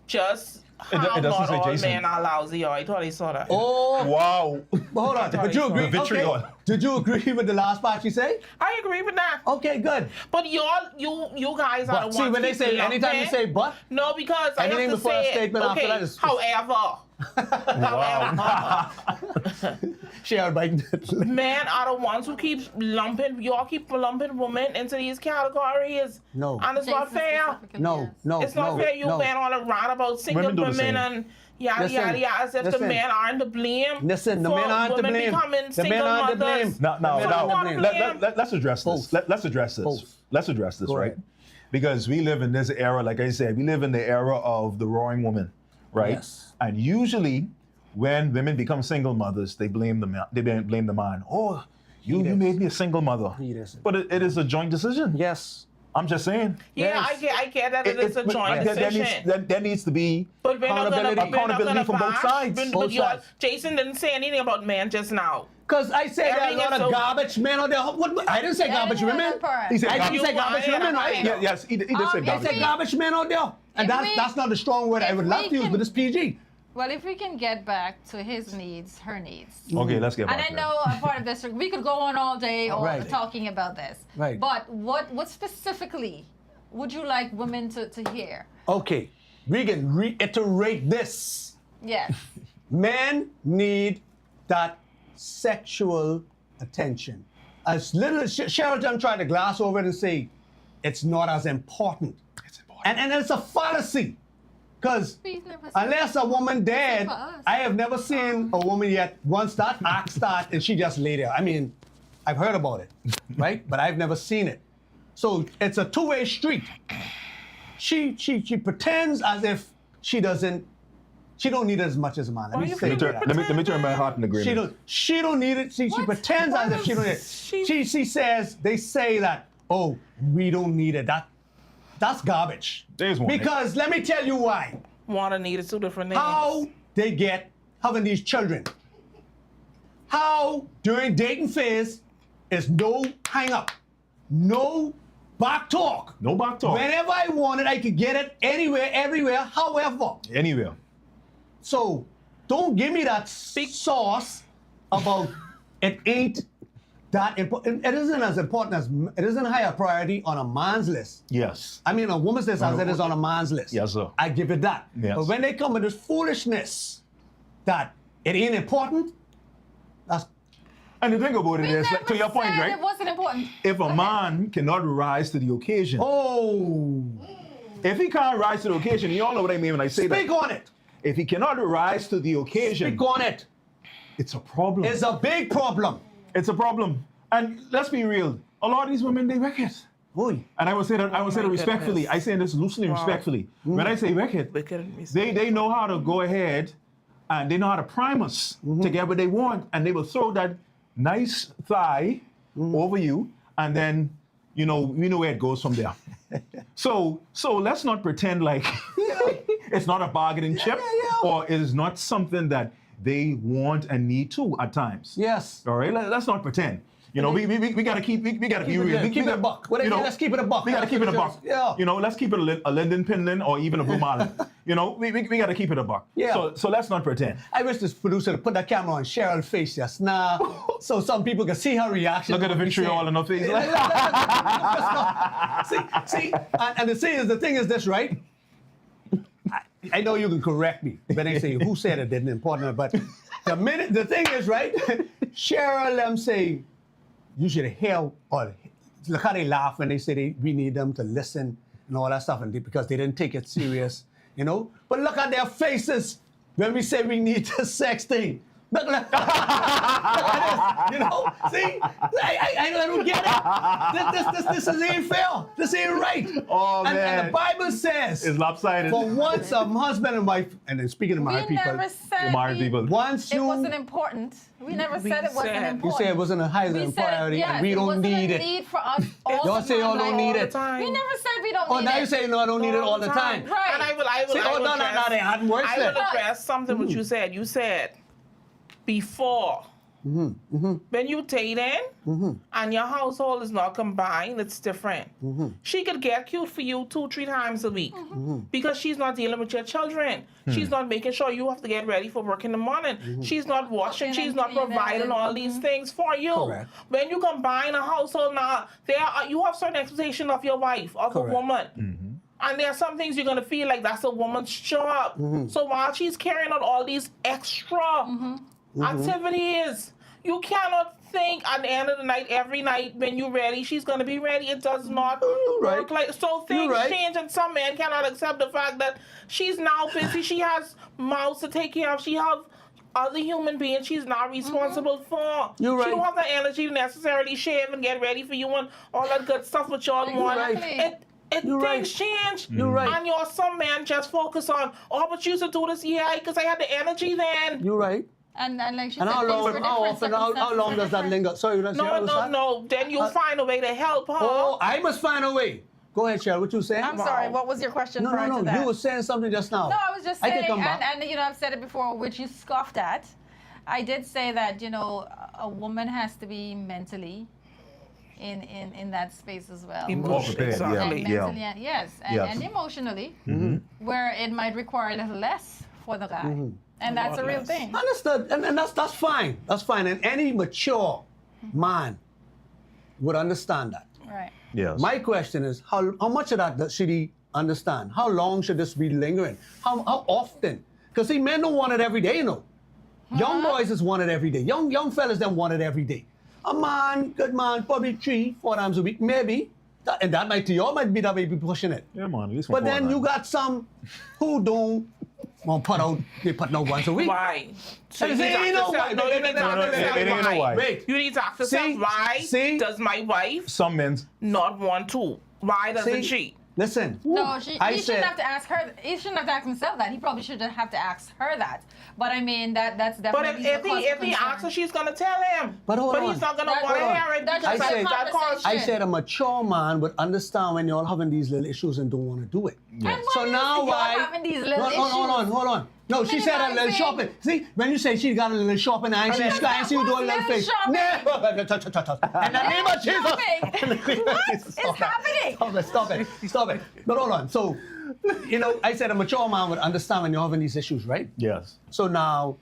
Just It how doesn't not say all Jason. men are lousy. Oh, I thought I saw that. Oh, Wow. hold on. But you agree? Vitriol. Okay. Did you agree with the last part she said? I agree with that. Okay, good. But you guys are But the see, ones when they keep say, anytime you lumping. say but, No, because I anything have to before a say it. statement after Okay, that is- however. Cheryl Biden. Men are the ones who keep lumping, y'all keep lumping women into these categories. No. And it's not Jason fair. specifically, No, yes. no, It's not no, fair you no. went on a rant about single Women do the women same. and yada, Listen, yada, yada, as if the listen. men aren't to blame. Listen, the for men aren't to women blame. becoming The men single aren't to mothers. blame. Now, Men aren't to blame. let's address this. Both. Let's address this. Both. Let's address this, Go right? ahead. Because we live in this era, like I said, we live in the era of the roaring woman, right? Yes. And usually, when women become single mothers, they blame the man. They blame the man. Oh, you is. made me a single mother. He is. But it is a joint decision. Yes. I'm just saying. Yeah, Yes. I get that it is a joint decision. There needs to be But we're not gonna, accountability from both sides. But Both y'all- sides. Jason didn't say anything about men just now. Because I said there are a Everything lot is of so- garbage men out there. I didn't say Yeah, garbage I didn't women. want that part. He said I garbage. didn't say garbage You women, lied. right? Yeah, yes, he did say If garbage. I said garbage men out there. And If we- that's not the strong word I if would we love to use, can- but it's PG. Well, if we can get back to his needs, her needs. Okay, let's get And back I to know a part of this, we could go on all day Right. talking about this. Right. But what specifically would you like women to hear? Okay, we can reiterate this. Yes. Men need that sexual attention. As little as Sheraton tried to glass over it and say, it's not as important. It's important. And it's a fallacy. Because We've never seen unless a woman dead, for us. I have never seen a woman yet, once that act start and she just lay there. I mean, I've heard about it, right? But I've never seen it. So it's a two-way street. She pretends as if she don't need it as much as a man. Let me you say feel that. Let me turn my heart in agreement. She don't need it. She What? pretends Why as if she don't need it. she- She says, they say that, oh, we don't need it. That's garbage. There's one. Because let me tell you why. Want and need is two different things. How they get having these children. How during dating phase is no hang up, no back talk. No back talk. Whenever I want it, I could get it anywhere, everywhere, however. Anywhere. So don't give me that sauce about it ain't that important. It isn't as important as it isn't higher priority on a man's list. Yes. I mean, a woman's list as it is on a man's list. Yes, sir. I give it that. Yes. But when they come with this foolishness that it ain't important, that's And the thing about it We is, never to your point, said right? it wasn't important. If a man cannot rise to the occasion, oh, if he can't rise to the occasion, you all know what I mean when I say speak that. on it. If he cannot rise to the occasion, Speak on it. it's a problem. It's a big problem. It's a problem. And let's be real. A lot of these women, they wreck it. Oy. And I will say that my respectfully. goodness. I say this loosely, Wow. respectfully. When I say wreck it, Wicked and mischievous. they know how to go ahead and they know how to prime us to get what they want. And they will throw that nice thigh over you. And then, we know where it goes from there. So let's not pretend like it's not a bargaining chip or it is not something that they want and need to at times. Yes. All right, let's not pretend. We gotta keep we gotta be Keep it real. there. Keep it a buck. What is it? Let's keep it a buck. We gotta keep it a buck. Yeah. Let's keep it a Linden Pinland or even a Blue Marlin. We gotta keep it a buck. Yeah. So let's not pretend. I wish this producer to put that camera on Cheryl's face just now, so some people can see her reaction. Look at the vitriol in her face. See, and the thing is this, right? I know you can correct me when I say who said it didn't important, but the thing is, right? Cheryl them say you should hear or look how they laugh when they say we need them to listen and all that stuff, and because they didn't take it serious, But look at their faces when we say we need the sex thing. Look at this, See, I don't get it. This ain't fair. This ain't right. Oh, and man. the Bible says, It's lopsided. for once a husband and wife, and then speaking to We married people, never said married people. once it you wasn't important. We never said it wasn't said- important. you say it wasn't a high We said, priority yes, and we it don't wasn't need a it. need for us all Y'all the say y'all time, don't like, need all it. the time. We never said we don't Oh, need now it. you say no, I don't need it all the time. Right. And I will See, oh, no, address, they hadn't worse I then. will address something what you said. You said before when you dating and your household is not combined, it's different. She could get cute for you 2-3 times a week because she's not dealing with your children. She's not making sure you have to get ready for work in the morning. She's not washing. Cooking She's and not cleaning providing and- all these things for you. Correct. When you combine a household now, you have certain expectation of your wife, of Correct. a woman. And there are some things you're gonna feel like that's a woman's job. So while she's carrying out all these extra activities, you cannot think at the end of the night, every night when you're ready, she's gonna be ready. It does not right. work like so. Things right. change, and some men cannot accept the fact that she's now busy. She has mouths to take care of. She has other human beings she's not responsible for. You're She right. don't have the energy to necessarily shave and get ready for you and all that good stuff which y'all want. Exactly. You're Things change. You're right. And some men just focus on, but you used to do this, because I had the energy then. You're right. And like she And said, how things were long, how different, often, how circumstances long were does that different. linger? Sorry, that's No. Then you'll find a way to help her. Oh, I must find a way. Go ahead, Cheryl. What you saying? I'm sorry, what was your question prior to No. that? You were saying something just now. No, I was just I can saying, come back. and I've said it before, which you scoffed at. I did say that, a woman has to be mentally in that space as well. Emotion, prepared, yeah. And exactly. mentally, yes, and emotionally, where it might require a little less for the guy. And that's a real less. thing. Understood, and that's fine. That's fine, and any mature man would understand that. Right. Yes. My question is, how much of that should he understand? How long should this be lingering? How often? Because see, men don't want it every day, Young boys is want it every day. Young fellas them want it every day. A man, good man, probably 3-4 times a week, maybe. And that might to you might be that way be pushing it. Yeah, man. At least But one then more you time. got some who don't want put out. They put out once a week. Why? So Hey, you need to you ask know yourself- why? no, you need to ask no, yourself it ain't no why. Wait. You need to ask yourself See? why See? does my wife Some men. not want to? Why doesn't she? Listen. No, I he said- shouldn't have to ask her. He shouldn't have to ask himself that. He probably shouldn't have to ask her that. But I mean, that's But definitely if he asks her, she's gonna tell him. But hold on. he's not gonna That- want to hold on. hear it That's because just a that conversation. causes. I said a mature man would understand when y'all having these little issues and don't want to do it. And So when now y'all why? having these little no, issues? hold on. No, she said a little Minimizing. shopping. See, when you say she got a little shopping and she's That's and she not do a little little face. shopping. In the name of Jesus. Shopping. In the name of What Jesus, is stop that. happening? Stop it. But hold on. So, I said a mature man would understand when you're having these issues, right? Yes. So now,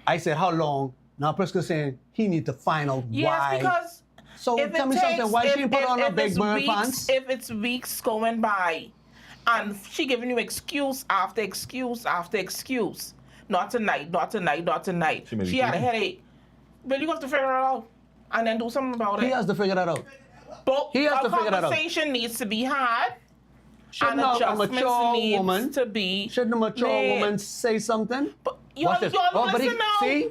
I said, how long? Now Priscilla's saying he need to find out Yes, why. because So if tell it me takes, something. Why she didn't put on her if big it's bird weeks, pants? If it's weeks going by, and she giving you excuse after excuse after excuse, not tonight. She may be She had a kidding. headache. But you have to figure it out and then do something about He it. has to figure that out. But he has a to figure that out. conversation needs to be had. Shouldn't and a adjustments mature needs woman? to be Shouldn't a mature made. woman say something? But y'all, Watch this. y'all but listen now.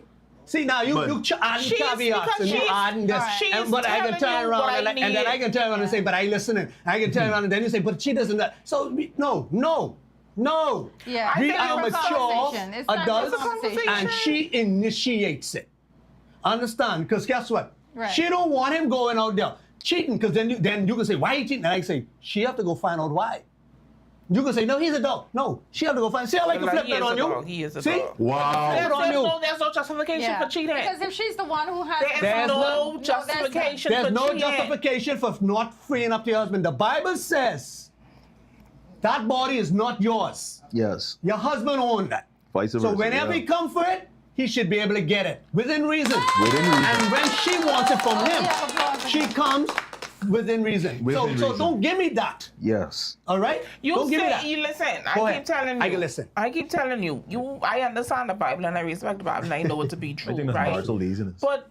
See now you But- adding She's- caveats because and you she's- adding this, she's and, but I can telling turn you around what I and then I need. can turn around and say, but I listening. I can turn around and then you say, but she doesn't. So no. Yeah, We it's are time for mature conversation. It's time for adults, conversation. and she initiates it. Understand? Because guess what? Right. She don't want him going out there cheating. Because then you can say, why he cheating? And I say, she have to go find out why. You can say, no, he's a dog. No, she have to go find. See how I can flip He that is on a you? dog. He is a See? dog. Wow. There's no justification Yeah. for cheating. Because if she's the one who has There's There's no no- justification There's for no cheating. justification for not freeing up your husband. The Bible says that body is not yours. Yes. Your husband owned that. Vice So versa, whenever yeah. he come for it, he should be able to get it within reason. Within reason. And when she wants it from him, Yeah, applause. she comes within reason. Within So reason. don't give me that. Yes. All right? You don't give me say, that. you listen. Go I ahead. keep telling you. I can listen. I keep telling you. I understand the Bible and I respect the Bible and I know it to be true, I think that's right? marital laziness. But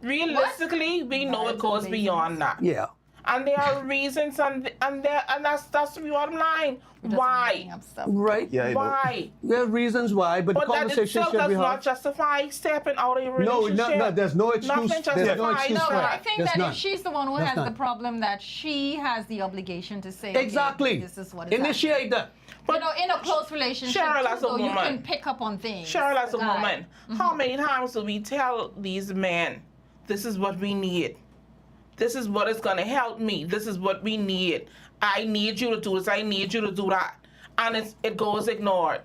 realistically, we know it goes beyond that. Yeah. And there are reasons, and that's the bottom line. Why? Making up stuff. Right? Yeah, I know. Why? There are reasons why, but, But the that conversation itself should does be not had. justify stepping out of your No, relationship. no, there's no excuse. Nothing There's no justifies excuse that. for I it. think There's that none. if she's the one who There's has none. the problem, that she has the obligation to say, okay, Exactly. this is what is Initiate that. But in a close relationship, Cheryl, too, as a though, you woman. can pick up on things. Cheryl, as a Guy. woman, how many times do we tell these men, this is what we need? This is what is going to help me. This is what we need. I need you to do this. I need you to do that. And it goes ignored.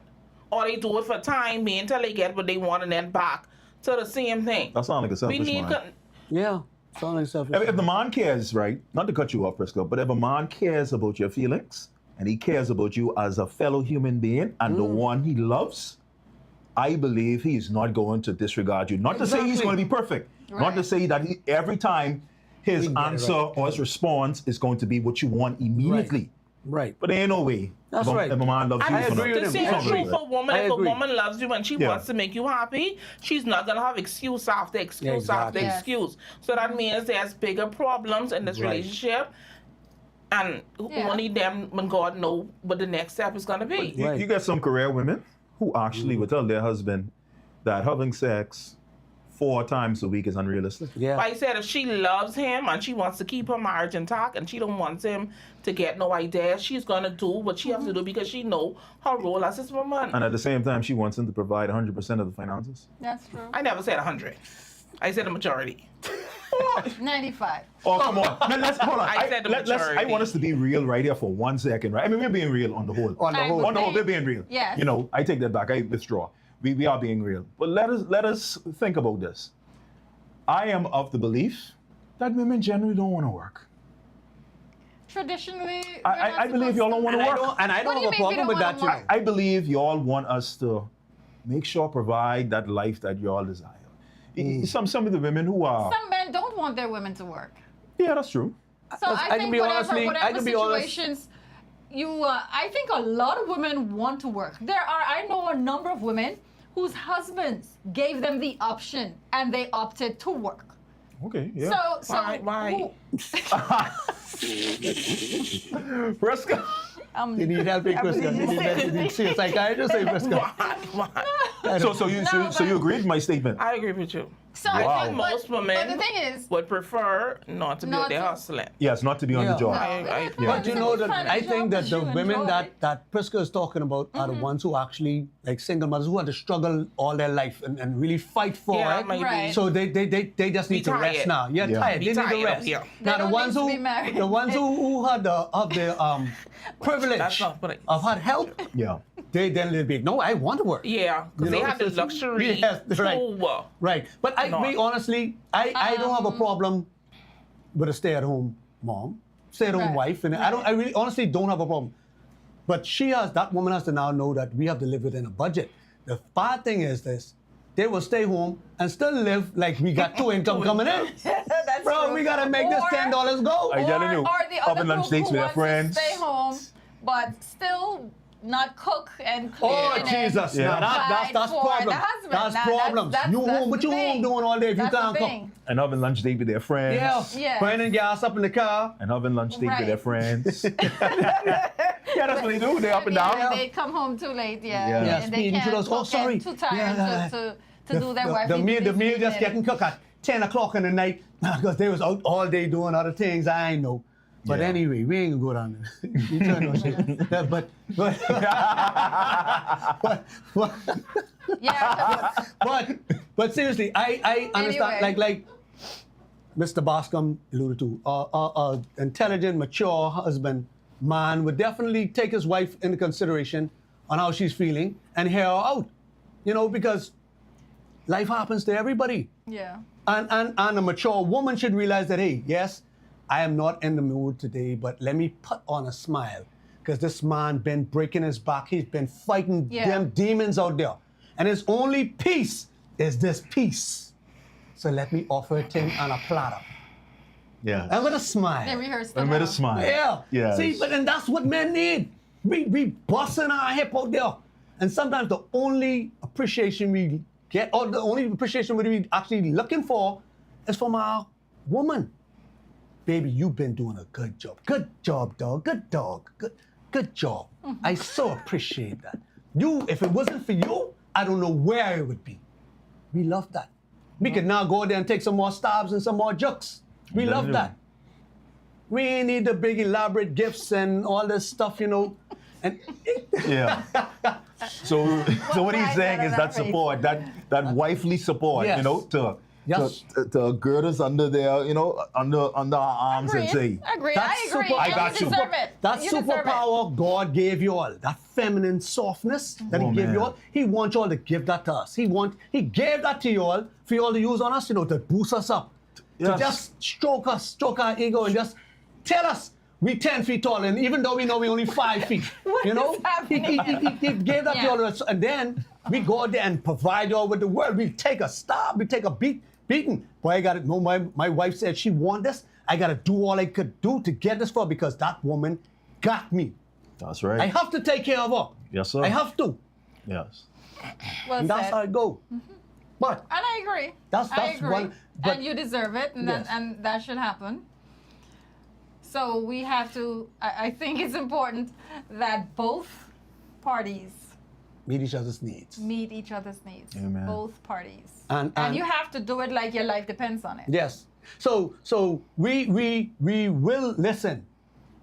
Or they do it for time being until they get what they want and then back to the same thing. That sounds like a We selfish need... man. Yeah. Sound like selfish. If the man cares, right? Not to cut you off, Prisco, but if a man cares about your feelings and he cares about you as a fellow human being and the one he loves, I believe he's not going to disregard you. Not to say he's Exactly. going to be perfect. Not to Right. say that every time his He get it answer right. or his response is going to be what you want immediately. Right. But there ain't no way. That's if a, right. If a man loves you, I he's gonna- agree with The him. same I is agree. true for a woman. I If a agree. woman loves you and she Yeah. wants to make you happy, she's not gonna have excuse after excuse after Exactly. Yes. excuse. So that means there's bigger problems in this Right. relationship, and Yeah. only them when God know what the next step is gonna be. You, Right. you get some career women who actually would tell their husband that having sex 4 times a week is unrealistic. Yeah. Like I said, if she loves him and she wants to keep her marriage intact and she don't want him to get no idea, she's gonna do what she has to do because she know her role as his woman. And at the same time, she wants him to provide 100% of the finances. That's true. I never said 100. I said a majority. 95. Oh, come on. Now, let's, hold on. I said the I majority. want us to be real right here for 1 second, right? I mean, we're being real on the whole. On the I whole. would On the whole, say- we're being real. Yes. You know, I take that back. I withdraw. We are being real. But let us think about this. I am of the belief that women generally don't want to work. Traditionally, I believe y'all don't want And to I work. don't, and I What don't do have a you mean we problem don't with wanna that, you work? know. I believe y'all want us to make sure provide that life that y'all desire. Some of the women who are Some men don't want their women to work. yeah, that's true. So I I can think be whatever, honestly- I whatever can be honest. situations I think a lot of women want to work. I know a number of women whose husbands gave them the option and they opted to work. Okay, yeah. So Why? who- Fresca. You need help, Prisca. You need to see a psychiatrist, say Prisca. Why? So you agreed with my statement? I agree with you. So I Wow. think most women But the thing is, would prefer not to be Not out there to- hustling. Yes, not to be on the Yeah. job. But you know that Find a I job think that that the you women enjoy. that Prisca is talking about are the ones who actually, like single mothers, who had to struggle all their life and really fight for Yeah, it. maybe. Right. So they just need to rest tired. now. Yeah, Yeah. tired. Be They need tired to of rest. here. Now They the don't ones need to who be married. the ones who had the privilege That's not what it- of had help, Yeah. they then will be no, I want to work. Yeah, because You they know, have the so- luxury yes, right. to Right. But I Not. me honestly, I don't have a problem with a stay-at-home mom, stay-at-home Right. wife, and I really honestly don't have a problem. But that woman has to now know that we have to live within a budget. The bad thing is this: they will stay home and still live like we got two income coming in. that's Bro, true. we gotta make this Or- $10 go. I telling you, or the up other and lunch group dates who with their wants to friends. stay home, but still not cook and clean. Oh and Jesus! Yeah. Now that's provide for problem. the husband. That's Now, problems. that's you home, what the you home thing. doing all day if you That's the can't cook? thing. And having lunch date with their friends. Yeah. Yeah. Burning gas up in the car. And having lunch date with their Right. friends. Yeah, that's what they do. They're up and down. Yeah, they come home too late. Yeah, Yeah. Yeah, and they speeding to can't those. Oh, cook sorry. and too tired Yeah. to do their wifey The meal duties just and- getting cooked at 10 o'clock in the night because they was out all day doing other things I know. But Yeah. anyway, we ain't gonna go down there. You turn no shit. Yeah, Yeah, but seriously, I understand. Anyway. Like Mr. Boscombe alluded to, intelligent, mature husband, man would definitely take his wife into consideration on how she's feeling and hear her out. You know, because life happens to everybody. yeah. And a mature woman should realize that, hey, yes, I am not in the mood today, but let me put on a smile. Because this man been breaking his back. He's been fighting Yeah. them demons out there. And his only peace is this peace. So let me offer it to him on a platter. Yeah. And with a smile. They rehearsed And with a smile. Yeah. Yes. See, and that's what men need. We busting our hip out there. And sometimes the only appreciation we get, or the only appreciation we actually looking for, is from our woman. Baby, you've been doing a good job. Good job, dog. Good dog. Good job. I so appreciate that. You, if it wasn't for you, I don't know where it would be. We love that. We could now go there and take some more stabs and some more jokes. We love do. that. We ain't need the big elaborate gifts and all this stuff, you know. And Yeah. So what he's Right, saying that is is that outrageous. support, that wifely support, Yes. you know, to Yes. to gird us under their, you know, under our arms and say, Agree. That's I agree. super- I And got you you. deserve it. that You deserve it. superpower God gave you all, that feminine softness that Oh, He gave man. you all, He wants you all to give that to us. He gave that to you all for you all to use on us, you know, to boost us up, to Yes. just stroke our ego and just tell us we 10 feet tall, and even though we know we only 5 feet, you know, is happening? he gave that to Yeah. all of us, and then we go out there and provide you all with the world. We take a stab, we take a beating. Boy, I got it. No, my wife said she want this. I got to do all I could do to get this for her because that woman got me. that's right. I have to take care of her. Yes, sir. I have to. Yes. Well And that's said. how it go. But And I agree. That's- I that's agree. one- but- and you deserve it, and, Yes. and that should happen. So we have to. I think it's important that both parties meet each other's needs. meet each other's needs. Amen. Both parties. And you have to do it like your life depends on it. Yes. So we will listen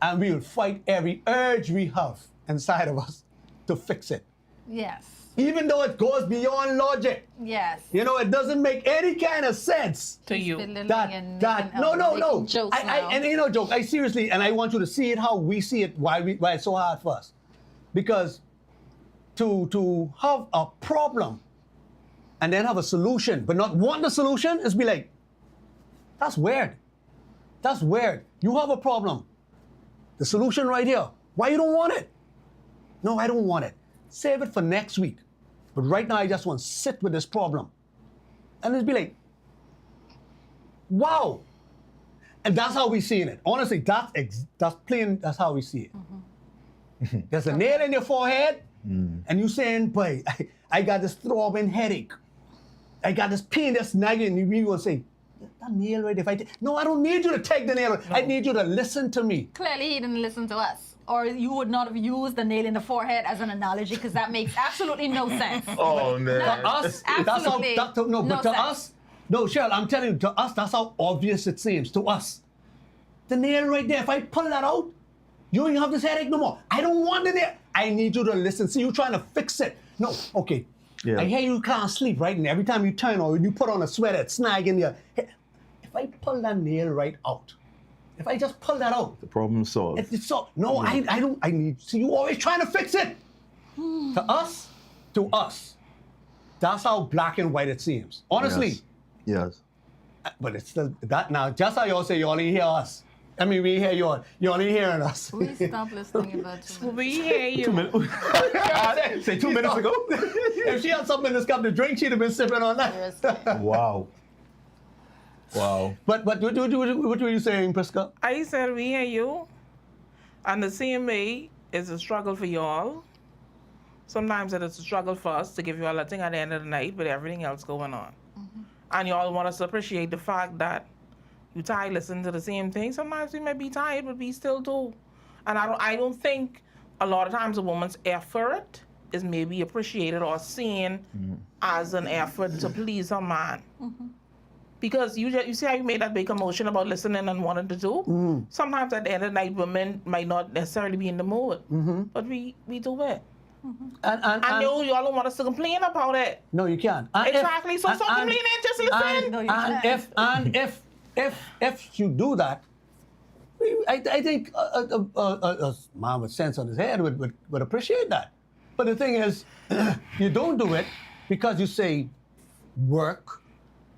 and we will fight every urge we have inside of us to fix it. Yes. Even though it goes beyond logic. Yes. You know, it doesn't make any kind of sense. To you. Belittling That and no making jokes now. and you know, joke. I seriously, and I want you to see it how we see it. Why it's so hard for us, because to have a problem and then have a solution, but not want the solution, is be like, that's weird. That's weird. You have a problem. The solution right here. Why you don't want it? No, I don't want it. Save it for next week. But right now, I just want to sit with this problem. And it's be like, wow. And that's how we see it. Honestly, that's plain, that's how we see it. There's a nail in your forehead, And you saying, boy, I got this throbbing headache. I got this pain that's nagging. And you will say, that nail right, if I take. No, I don't need you to take the nail. I need you to listen to me. Clearly, he didn't listen to us. Or you would not have used the nail in the forehead as an analogy because that makes absolutely no sense. Oh, man. To us, that's how, Absolutely no, but no to sense. us, no, Cheryl, I'm telling you, to us, that's how obvious it seems. To us. The nail right there, if I pull that out, you ain't have this headache no more. I don't want the nail. I need you to listen. See, you trying to fix it. No, okay. Yeah. I hear you can't sleep, right? And every time you turn or you put on a sweater, it's snagging your head. If I pull that nail right out, if I just pull that out, The problem solved. it's so, no, I don't, I need, see, you always trying to fix it. To us, that's how black and white it seems. Honestly. Yes. But it's still that now. Just how y'all say you only hear us. I mean, we hear you. You only hearing us. We stopped listening about 2 minutes. We hear you. 2 minutes. Say 2 minutes ago. If she had something in this cup to drink, she'd have been sipping on that. Seriously. Wow. Wow. But what were you saying, Prisca? I said we hear you. And the same way is a struggle for y'all. Sometimes it is a struggle for us to give you all a thing at the end of the night with everything else going on. And y'all want us to appreciate the fact that you tired listening to the same thing. Sometimes we may be tired, but we still do. And I don't think a lot of times a woman's effort is maybe appreciated or seen as an effort to please her man. Because you see how you made that big commotion about listening and wanting to do? Sometimes at the end of the night, women might not necessarily be in the mood. But we do it. And y'all don't want us to complain about it. No, you can't. And Exactly. So stop complaining, just listen. No, you and if you do that, I think a man with sense on his head would appreciate that. But the thing is, you don't do it because you say work,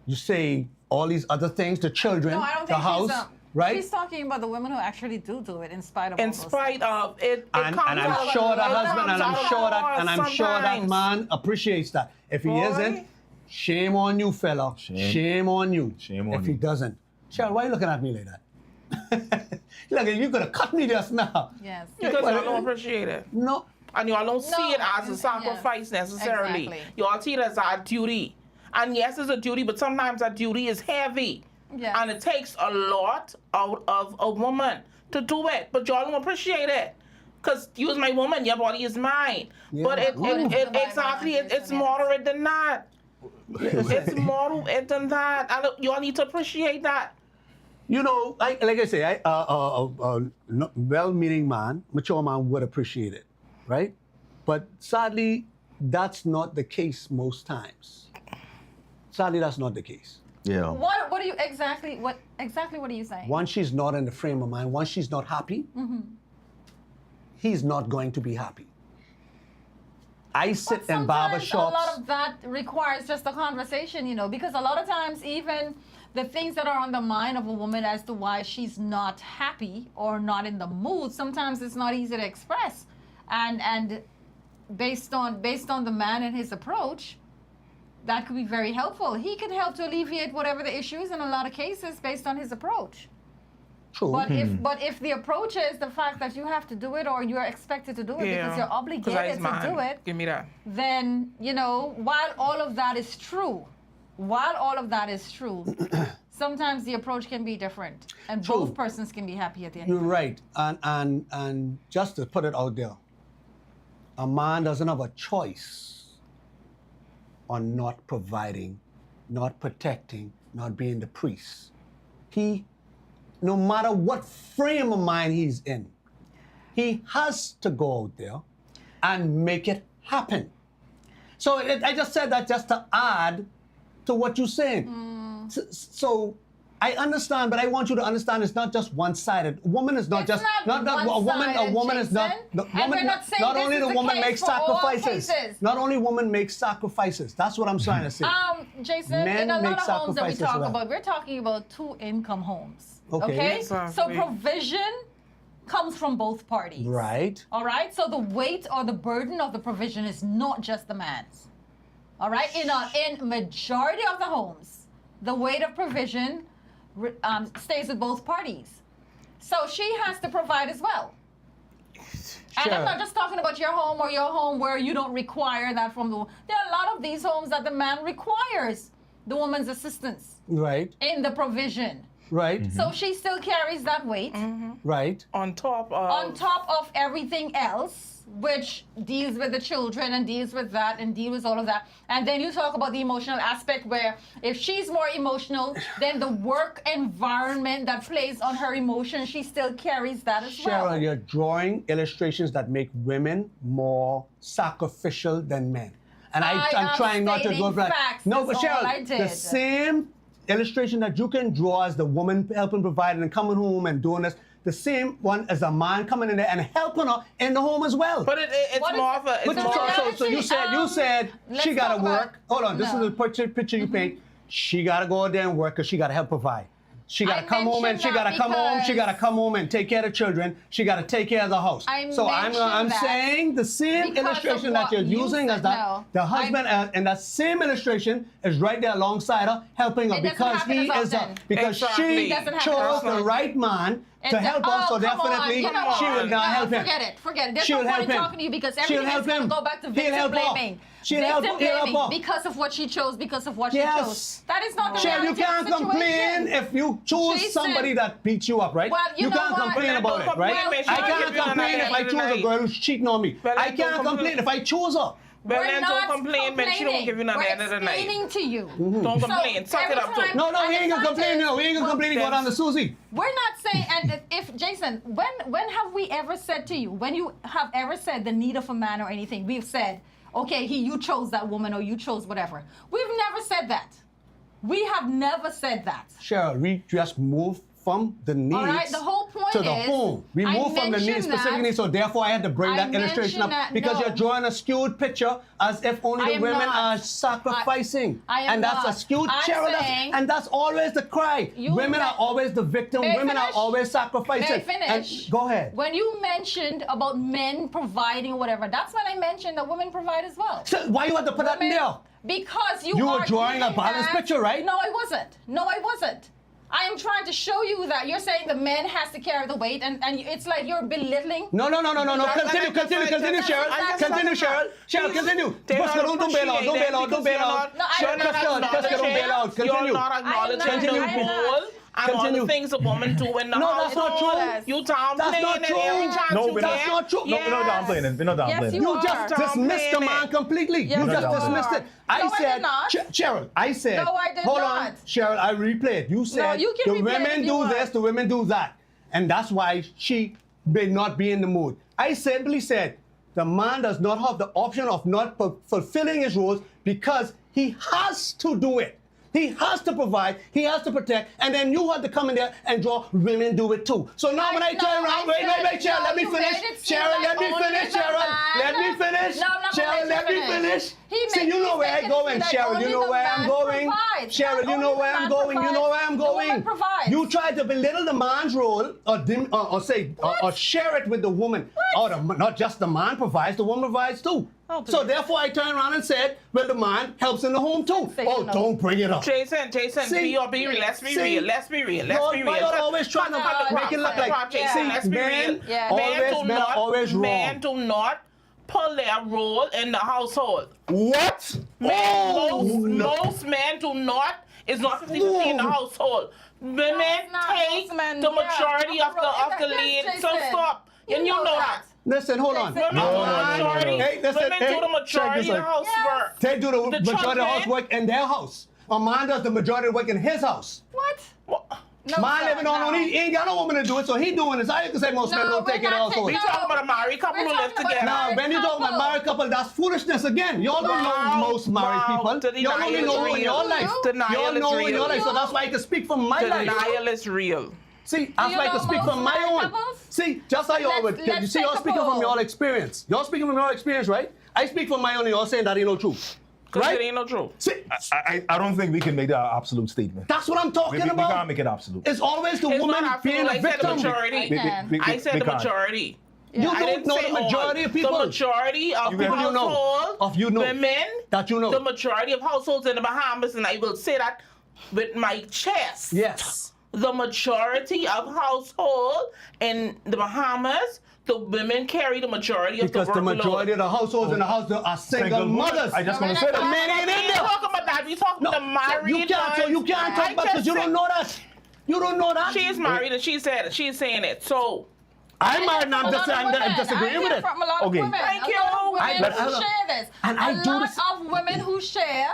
you say all these other things, the children, No, I don't the think house, right? She's talking about the women who actually do it in spite of all In those spite of it, And comes I'm out of- sure that it husband, comes and I'm out of sure that, us and I'm sure that sometimes. man appreciates that. If he Boy. isn't, shame on you, fella. Shame on you. Shame on if he you. doesn't. Cheryl, why are you looking at me like that? Look, you could have cut me just now. Yes. Because y'all don't appreciate it. No. And y'all don't see No, it as a yes, sacrifice necessarily. exactly. Y'all see it as our duty. And yes, it's a duty, but sometimes that duty is heavy. Yes. And it takes a lot out of a woman to do it. But y'all don't appreciate it. Because you is my woman, your body is mine. Yeah. But Ooh. exactly, it's more to it than that. It's more to it than that. And y'all need to appreciate that. You know, like I say, well-meaning man, mature man would appreciate it, right? But sadly, that's not the case most times. Sadly, that's not the case. Yeah. What are you exactly? What are you saying? Once she's not in the frame of mind, once she's not happy, he's not going to be happy. I sit in barber Sometimes shops. a lot of that requires just a conversation, because a lot of times even the things that are on the mind of a woman as to why she's not happy or not in the mood, sometimes it's not easy to express. And based on the man and his approach, that could be very helpful. He could help to alleviate whatever the issue is in a lot of cases based on his approach. True. But if the approach is the fact that you have to do it or you're expected to do it because you're obligated Because to do it, Give me that. then, while all of that is true, sometimes the approach can be different and True. both persons can be happy at the end. You're right. And just to put it out there, a man doesn't have a choice on not providing, not protecting, not being the priest. He, no matter what frame of mind he's in, he has to go out there and make it happen. So I just said that just to add to what you're saying. So I understand, but I want you to understand it's not just one-sided. A woman is not It's just not a woman is not Jason. the And woman. we're not saying Not this only is the the woman case makes for all sacrifices. cases. Not only woman makes sacrifices. That's what I'm trying to say. Jason, Men in a make lot of homes that we sacrifices talk for that. about, we're talking about two-income homes. Okay. Exactly. So provision comes from both parties. Right. All right. So the weight or the burden of the provision is not just the man's. All right. In majority of the homes, the weight of provision stays with both parties. So she has to provide as well. And I'm Sure. not just talking about your home or your home where you don't require that from the. There are a lot of these homes that the man requires the woman's assistance Right, in the provision. right, So she still carries that weight right. On top on top of everything else, which deals with the children and deals with that and deals with all of that. And then you talk about the emotional aspect where if she's more emotional, then the work environment that plays on her emotions, she still carries that as Cheryl, well. you're drawing illustrations that make women more sacrificial than men. And I I'm am trying not to stating go back. facts, No, but that's all Cheryl, I the did. same illustration that you can draw as the woman helping provide and coming home and doing this, the same one as a man coming in there and helping her in the home as well. But it's What is- more of a. It's But more so you said let's she gotta talk about- work. Hold on, this No. is the picture you paint. She gotta go out there and work because she gotta help provide. She gotta I come home and she mentioned gotta that come home. She because- gotta come home and take care of the children. She gotta take care of the house. I So I'm mentioned that saying the same because illustration of that what you're you using said. as that No, the husband and that same illustration is right there alongside her, helping her It doesn't because happen he as is often. because Exactly. she It doesn't happen chose as the often. right man to And help us. So come on, definitely you know she what? will not No, help him. Forget it. There's She'll no point help in him. talking to you because She'll everything help is going to him. go back to He'll victim help her. blaming. She'll help Victim he'll help blaming her. because of what she chose, because of what she Yes. chose. That is not the Cheryl, you reality can't of the situation. complain if you choose Jason- somebody that beats you up, right? Well, you know can't what? complain Well, about don't it, right? complain, I Michelle. can't Give you complain another if I choose a night. girl who's cheating on me. Well, I then can't don't complain if I choose her. Well, We're then not don't complain, but she won't give you none We're at the end of the night. explaining to you. Don't So, complain. Suck it every up, time- too. No, we And ain't the gonna fact complain. is- No, we ain't gonna complain. He go down to Susie. We're not saying, and if Jason, when have we ever said to you, when you have ever said the need of a man or anything, we've said, okay, you chose that woman or you chose whatever. We've never said that. We have never said that. Cheryl, we just move from the needs All right, the whole point to the is, home. We I move from the needs, mentioned specific that- needs. So therefore, I had to bring I that illustration up mentioned that- because no. you're drawing a skewed picture as if only I the am women not. are sacrificing. I am and that's not. a skewed I'm Cheryl, saying- and that's always the cry. You Women me- are always the victim. May I Women are finish? always sacrificing. May I finish? And go ahead. When you mentioned about men providing or whatever, that's when I mentioned that women provide as well. So why you have to put that in Women- there? Because You were are drawing a giving balanced that- picture, right? No, I wasn't. No, I wasn't. I am trying to show you that you're saying the man has to carry the weight, and it's like you're belittling. No. That's Continue, not continue, different. continue, Cheryl. That's Continue, not Cheryl. different. Cheryl, continue. They Pascal, don't don't bail out, don't appreciate bail out, them don't bail because out. No, I you're am not Pascal, acknowledging- don't bail out. You're Continue. not acknowledging Continue. the role and all Continue. the things a woman do in the No, household. that's not true. You downplaying That's not it true. every chance No, you we're get. That's not true. No, we're not downplaying it. We're not Yes, downplaying it. you You just Stop dismissed the playing man it. completely. Yes, You you just are. dismissed it. I No, I said, did not. Cheryl, I said, No, I did hold not. on, Cheryl, I replayed. You said you can the replay it women if you do want. this, the women do that. And that's why she may not be in the mood. I simply said, the man does not have the option of not fulfilling his roles because he has to do it. He has to provide, he has to protect, and then you have to come in there and draw women do it too. So now when I turn around, wait, Cheryl, let me finish. Cheryl, let me finish, Cheryl. Let me finish. No, I'm not gonna Cheryl, let me finish. See, you know where I'm going, Cheryl. You know where I'm going. Cheryl, you know where I'm going. You know where I'm going. You try to belittle the man's role or share it with the woman. Not just the man provides, the woman provides too. Oh, So please. therefore I turn around and said, well, the man helps in the home too. Say Oh, no. don't bring it up. Jason, See? be real. Let's be See? real. Let's be real. Let's You're- be why real. you're always trying to make it look like, Jason, see, let's be men real. Yeah. men are always wrong. Men do not play their role in the household. What? Most men do not. It's not 50-50 in the household. Women it's not. take Most men, the yeah. majority of the Yes, lead. So Jason. stop. And you know that. Listen, hold on. Jason. Women do the no. majority. Hey, listen, Women hey, do the check majority this of the out. housework. They do the majority of the children- housework in their house. A man does the majority of the work in his house. What? What? No, Man sir, living on no. he ain't got no woman to do it, so he doing it. So I can say most men No, don't we're take it not also. We taking- talking about a married couple We're who live talking about together. Now, married when you talk about couple. married couple, that's foolishness again. Y'all don't know Wow, most married wow. people. The Y'all only denial know is in your real. life. Denial Y'all is know in real. your life, so that's why I can speak from my The life. denial is real. See, that's you why I can know speak most from my married own. couples? See, just like y'all would. Let's You see, take y'all a speaking from poll. your experience. Y'all speaking from your experience, right? I speak from my own, and y'all saying that ain't no truth. Because Right? it ain't no truth. See, I don't think we can make that an absolute statement. that's what I'm We talking can't about. make it absolute. It's always the It's woman not being absolute. the I said the victim. majority. can. I said we the can't. majority. You I don't didn't know say the majority all. of people. The majority of people you know. households, Of you know. women, That you know. the majority of households in the Bahamas, and I will say that with my chest. Yes. The majority of households in the Bahamas, the women carry the majority of Because the the workload. majority of the households in the house are single mothers. I just gonna say The that. men ain't We in ain't there. talking about that. We talking No, about the married you can't. So you can't ones. talk about because you don't know that. You don't know that. She is married and she said it. She's saying it. So I'm married and I'm just disagreeing with it. From a lot Okay. of women. Thank a lot of you. women But who share this. and I a do lot this- of women who share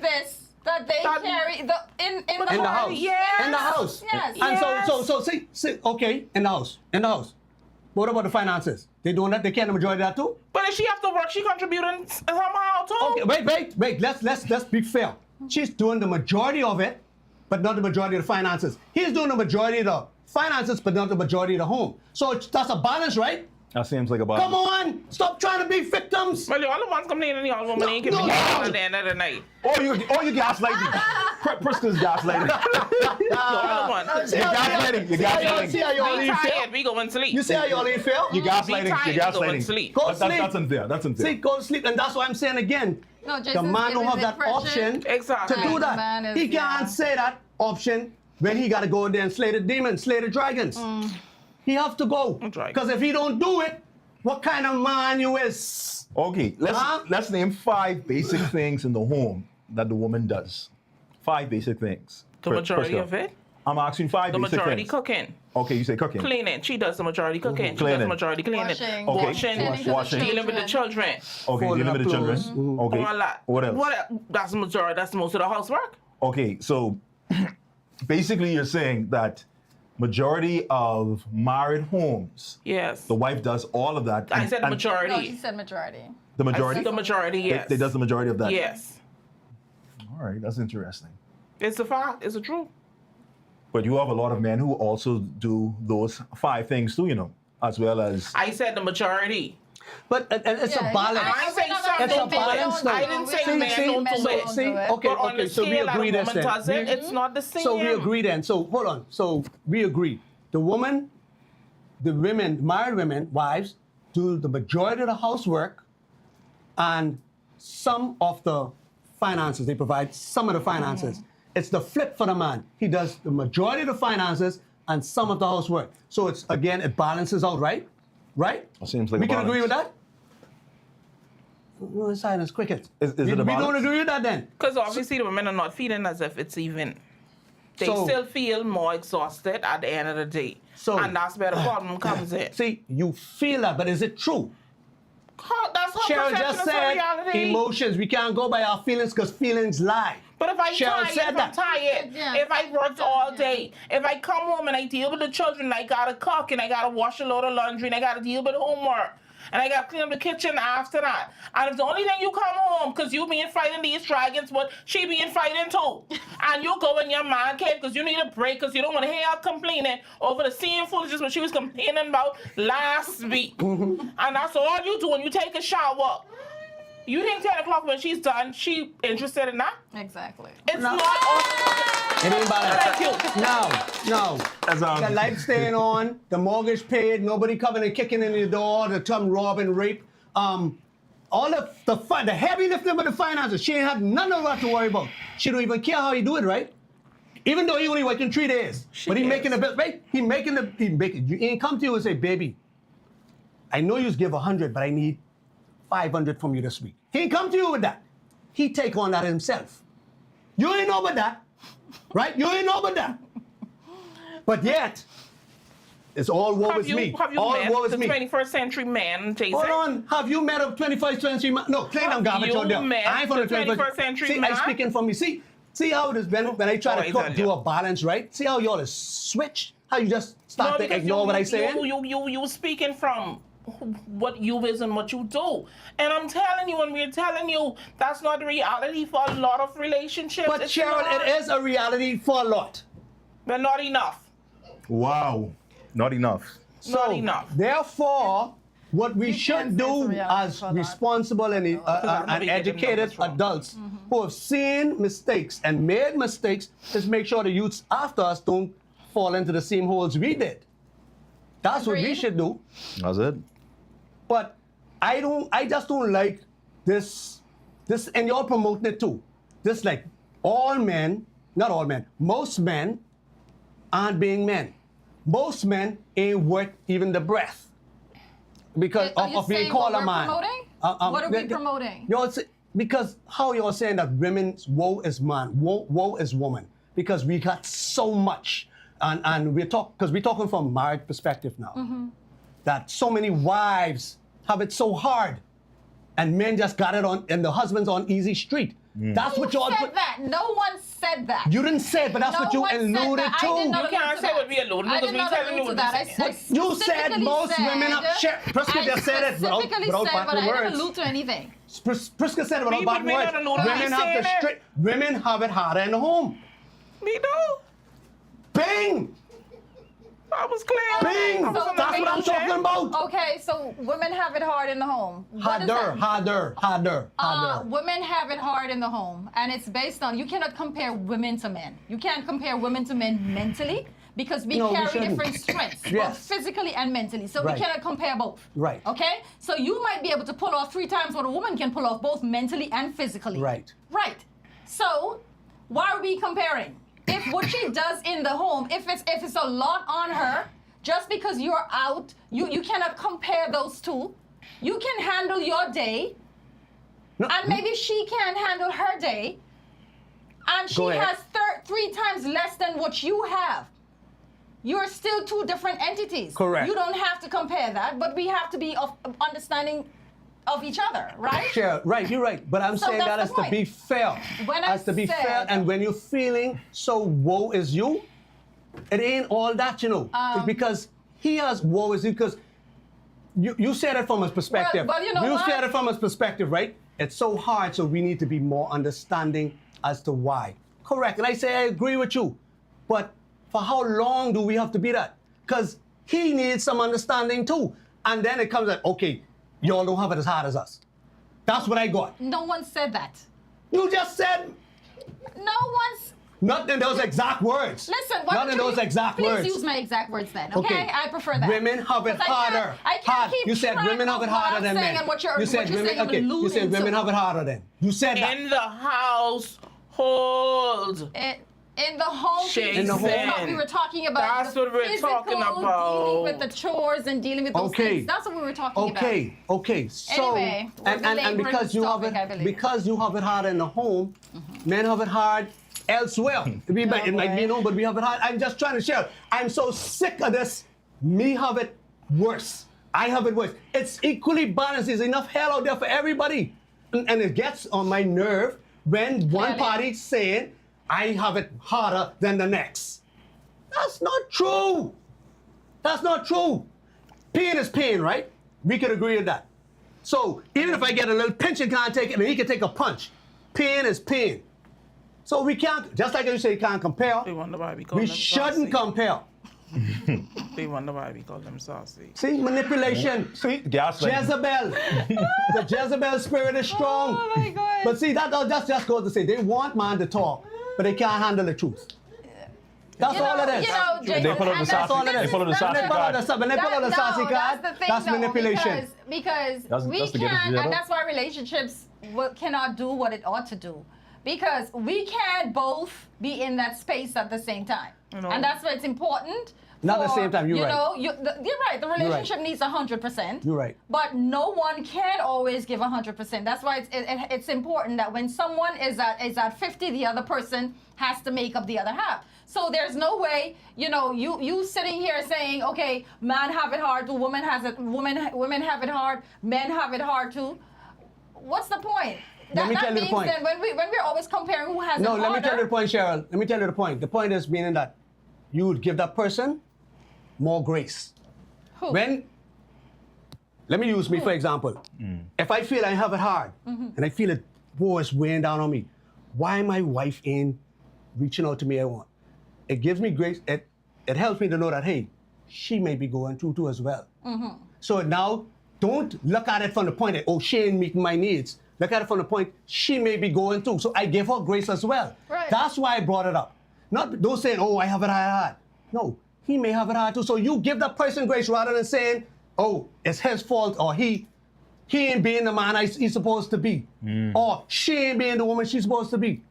this that they That- carry the in the In the home. house. Yes. In the house. Yes. And Yes. so see, okay, in the house. In the house. What about the finances? They doing that? They can't the majority of that too? but if she have to work, she contributing somehow too. Okay, wait. Let's be fair. She's doing the majority of it, but not the majority of the finances. He's doing the majority of the finances, but not the majority of the home. So that's a balance, right? That seems like a balance. Come on, stop trying to be victims. Well, y'all the ones complaining, y'all women ain't giving no. me at the end of the night. Or you gaslighting. Priscilla's gaslighting. Y'all the ones. You're gaslighting. You're See gaslighting. how y'all We ain't fair? tired, we going sleep. You see how y'all ain't fair? You're gaslighting. tired, You're go and gaslighting. sleep. Go That's sleep. unfair. That's unfair. See, go to sleep, and that's why I'm saying again. No, The Jason's man don't giving have the that impression- option Exactly. to do The that. man is- He yeah. can't say that option when he got to go in there and slay the demons, slay the dragons. He have to go. Dragon. Because if he don't do it, what kind of man you is? Okay, Huh? let's name 5 basic things in the home that the woman does. 5 basic things. The majority of it. I'm asking 5 The basic majority things. cooking. Okay, you say cooking. Cleaning. She does the majority cooking. She does Cleaning. the majority cleaning. Washing. Okay. Washing. Washing. Dealing with the children. Okay, Folding dealing up with the children. clothes. Okay. All that. What else? That's the majority. That's most of the housework. Okay, so basically you're saying that majority of married homes, Yes. the wife does all of that. I said the and No, she majority. said majority. The majority? The majority, yes. They does the majority of that. Yes. All right, that's interesting. It's a fact. It's a truth. But you have a lot of men who also do those 5 things too, you know, as well as. I said the majority. But it's Yeah, a balance. I say we're not some gonna It's say a don't men do it. balance don't I do didn't it. say We men say don't men do don't it. See, do it. okay, But on okay, the so we scale that agree a then. woman does it, it's not the same. So we agree then. So hold on. So we agree. The woman, the women, married women, wives, do the majority of the housework and some of the finances. They provide some of the finances. It's the flip for the man. He does the majority of the finances and some of the housework. So it's again, it balances out, right? Right? It seems like we a can agree with balance. that. No, it's silence, cricket. Is it a we don't balance? agree with that then. Because obviously the women are not feeling as if it's even. They So- still feel more exhausted at the end of the day. So- and that's where the problem comes in. See, you feel that, but is it true? That's how Cheryl perception just is said reality. emotions. We can't go by our feelings because feelings lie. But if I'm Cheryl tired, said if that. I'm tired, Yeah. if I worked all day, if I come home and I deal with the children, I gotta cook and I gotta wash a load of laundry and I gotta deal with homework and I gotta clean up the kitchen after that. And if the only thing you come home because you being fighting these dragons, but she being fighting too, and you go in your man cave because you need a break because you don't want to hear her complaining over the same foolishness what she was complaining about last week, and that's all you do when you take a shower. You think 10 o'clock when she's done, she interested in that? Exactly. It's No. not all. It ain't about Thank you. No. As, The lights staying on, the mortgage paid, nobody coming and kicking in your door to come rob and rape. All the heavy lifting with the finances, she ain't have none of that to worry about. She don't even care how you do it, right? Even though he only working 3 days, but he is. making the bill, right? He making. You ain't come to you and say, baby, I know you give 100, but I need 500 from you this week. He ain't come to you with that. He take on that himself. You ain't know about that, right? You ain't know about that. But yet, it's all woe Have is you me. met All woe is the me. 21st century man, Jason? Hold on. Have you met a 21st century man? No, play them Have garbage you on there. met I ain't from the 21st century See, man? I'm speaking for me. See how it is when I try Oh, to I talk, tell do you. a balance, right? See how y'all is switch? How you just start to because ignore what I say? You speaking from what you is and what you do. And I'm telling you, and we're telling you, that's not the reality for a lot of relationships. But It's Cheryl, not. it is a reality for a lot. But not enough. wow, not enough. Not So, enough. therefore, what we You should can't say it's a do reality as for that. responsible and nobody getting educated numbers wrong. adults Mm-hmm. who have seen mistakes and made mistakes is make sure the youths after us don't fall into the same holes we did. That's what we Agreed. should do. That's it. But I just don't like this, and you're promoting it too. This like all men, not all men, most men aren't being men. Most men ain't worth even the breath. because Are you of being saying called what a we're man. promoting? What are we promoting? Because how you're saying that women's woe is man, woe is woman, because we got so much, and we're talking from marriage perspective now, that so many wives have it so hard, and men just got it on, and the husband's on easy street. That's what y'all Who put. said that? No one said that. You didn't say it, but that's No what you one said alluded that. to. I did not You can't allude to say that. what we alluded I because did we not telling you allude to what that. we I said. You said specifically most said- women up. Priska just said it without specifically said, but backing I didn't words. allude to anything. Priska said it without We- backing we words. not alluding to Women saying have it. women have it harder in the home. We do. Bing! I was clear. Bing! I was on the That's what I'm page. talking about. Okay, so women have it hard in the home. What does that Harder. Women have it hard in the home, and it's based on, you cannot compare women to men. You can't compare women to men mentally because we No, we carry shouldn't. different strengths, both Yes. physically and mentally. So Right. we cannot compare both. Right. Okay? So you might be able to pull off 3 times what a woman can pull off, both mentally and physically. Right. Right. So why are we comparing? If what she does in the home, if it's a lot on her, just because you're out, you cannot compare those two. You can handle your day, No, and maybe she can't handle her day, and she Go ahead. has 3 times less than what you have. You're still 2 different entities. Correct. You don't have to compare that, but we have to be of understanding of each other, right? Sure, right, you're right. But I'm So saying that that's as the to be point. fair. When I as to be said- fair, and when you're feeling so woe is you, it ain't all that, you know. It's because he has woe is you, because you said it from his perspective. Well, you know you what? said it from his perspective, right? It's so hard, so we need to be more understanding as to why. Correct, and I say I agree with you. But for how long do we have to be that? Because he needs some understanding too. And then it comes like, okay, y'all don't have it as hard as us. That's what I got. No one said that. You just said No one's. not in those exact words. Listen, why not don't in those exact please words. use my exact words then, okay? I prefer that. Women have it 'Cause harder. I can't Hard. keep You said track women have of it what harder I'm than saying men. and what you're, you said what you're women. saying, Okay. You alluding said women to. have it harder than. You said that. In the household. In the home, Jason. In the home. we were talking about. That's the what we're physical, talking dealing about. with the chores and dealing with those Okay. things. That's what we were talking about. Okay. So Anyway, we're and belaboring because this you have topic, I it believe. because you have it hard in the home, men have it hard elsewhere. It might be boy. known, but we have it hard. I'm just trying to share. I'm so sick of this. Me have it worse. I have it worse. It's equally balanced. There's enough hell out there for everybody, and it gets on my nerve when one Clearly. party's saying I have it harder than the next. That's not true. That's not true. Pain is pain, right? We could agree with that. So even if I get a little pinch and can't take it, and he can take a punch, pain is pain. So we can't, just like you say, you can't compare. They wonder why we call We them shouldn't saucy. compare. They wonder why we call them saucy. See, manipulation. See, gaslighting. Jezebel. The Jezebel spirit is strong. Oh my God. But see, that's just goes to say they want man to talk, but they can't handle the truth. That's all it is. Jason, They pull up the and sassy- all it they is. pull up the sassy When they pull out card. when they pull out the sassy card, That's the thing, that's though, manipulation. Because That's we to get us can't, together. and that's why relationships cannot do what it ought to do. Because we can't both be in that space at the same time. You know. And that's why it's important. Not at the same time, you're right. You're right. The relationship needs 100%. You're right. But no one can always give 100%. That's why it's important that when someone is at 50, the other person has to make up the other half. So there's no way, you sitting here saying, okay, man have it hard too, women have it hard, men have it hard too. What's the point? Let me tell you the means point. Then when we're always comparing who has No, it let me harder. tell you the point, Cheryl. Let me tell you the point. The point is meaning that you would give that person more grace. Who? Let me use me for example. If I feel I have it hard and I feel it, boy, it's weighing down on me, why my wife ain't reaching out to me I want? It gives me grace. It helps me to know that, hey, she may be going through too as well. So now, don't look at it from the point that, oh, she ain't meeting my needs. Look at it from the point she may be going through. So I give her grace as well. Right. That's why I brought it up. Not those saying, oh, I have it hard. No, he may have it hard too. So you give that person grace rather than saying, oh, it's his fault or he ain't being the man he's supposed to be. Or she ain't being the woman she's supposed to be.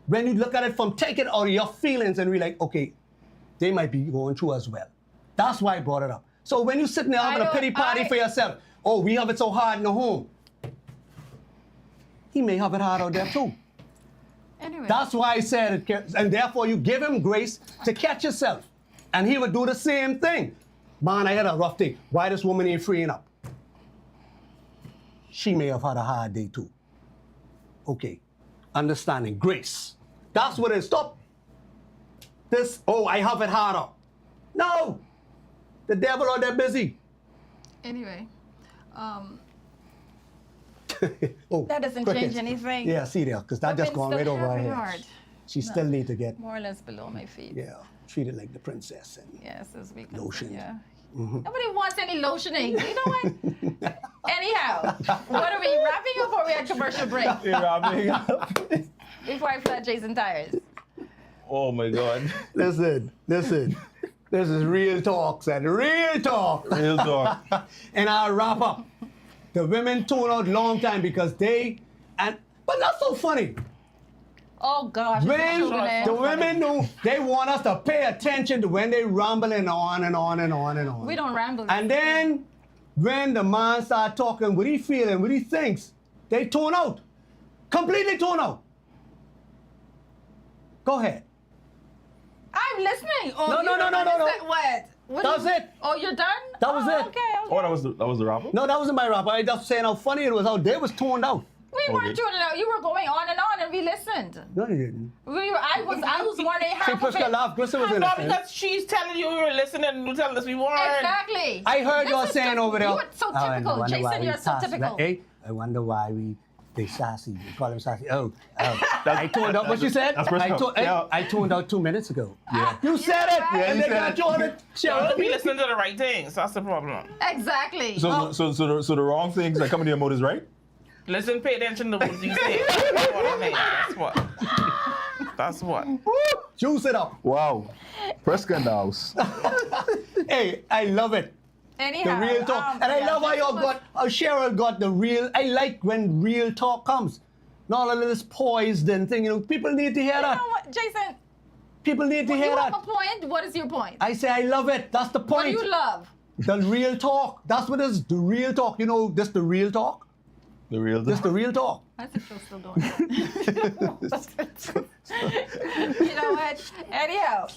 When you look at it from taking out of your feelings and be like, okay, they might be going through as well. That's why I brought it up. So when you sitting there having a pity party for yourself, oh, we have it so hard in the home. He may have it hard out there too. Anyway. That's why I said it, and therefore you give him grace to catch yourself. And he would do the same thing. Man, I had a rough day. Why this woman ain't freeing up? She may have had a hard day too. Okay, understanding, grace. That's what it is. Stop this, oh, I have it harder. No, the devil out there busy. Anyway, Oh, that doesn't crickets. change anything. Yeah, see there, because that just Women gone right still over have her it head. hard. She still need to get, More or less below my feet. yeah, treated like the princess. And Yes, as we can Lotion. say, yeah. Nobody wants any lotioning. You know what? Anyhow, what are we wrapping up or we at commercial break? Before I flat Jason tires. Oh my God. Listen. This is real talk, son. Real talk. Real talk. And I'll wrap up. The women tune out long time because but that's so funny. Oh gosh. When the women know they want us to pay attention to when they rambling on and on and on and on. We don't ramble. And then when the man start talking what he feeling, what he thinks, they tune out. Completely tune out. Go ahead. I'm listening. Oh, No, you no, don't no, no, no, understand- no. What? What That is- was it. Oh, you're done? That was it. Okay. Oh, that was the rapper? No, that wasn't my rap. I just saying how funny it was out there. Was tuned out. We weren't doing it out. You were going on and we listened. No, you didn't. I was wondering See, half of Priska it. laughed. Krista was No, innocent. because she's telling you we were listening and you telling us we weren't. Exactly. I heard This y'all is saying so- over there. You are so "Oh, and I typical. wonder why Jason, we you're so sassy." typical. Hey, I wonder why they sassy. We call them sassy. Oh. I tuned out. What you said? that's Priska. Yeah. I tuned out 2 minutes ago. Yeah. You said it. right. And you they said got it. you on it. Don't be listening to the right things. That's the problem. Exactly. So the wrong things that come into your mouth is right? Listen, pay attention to what you say. That's what I mean. That's what. That's what. Juice it up. Wow. Prescott in the house. Hey, I love it. Anyhow, The real talk. And I yeah, love how this y'all was- got, how Cheryl got the real, I like when real talk comes. Not all of this poised and thing, people need to hear You that. know what, Jason? People need to You hear have that. a point. What is your point? I say I love it. That's the What do point. you love? The real talk. That's what it is. The real talk. This the real talk. The real This the real talk. I think she's still doing it. You know what? Anyhow,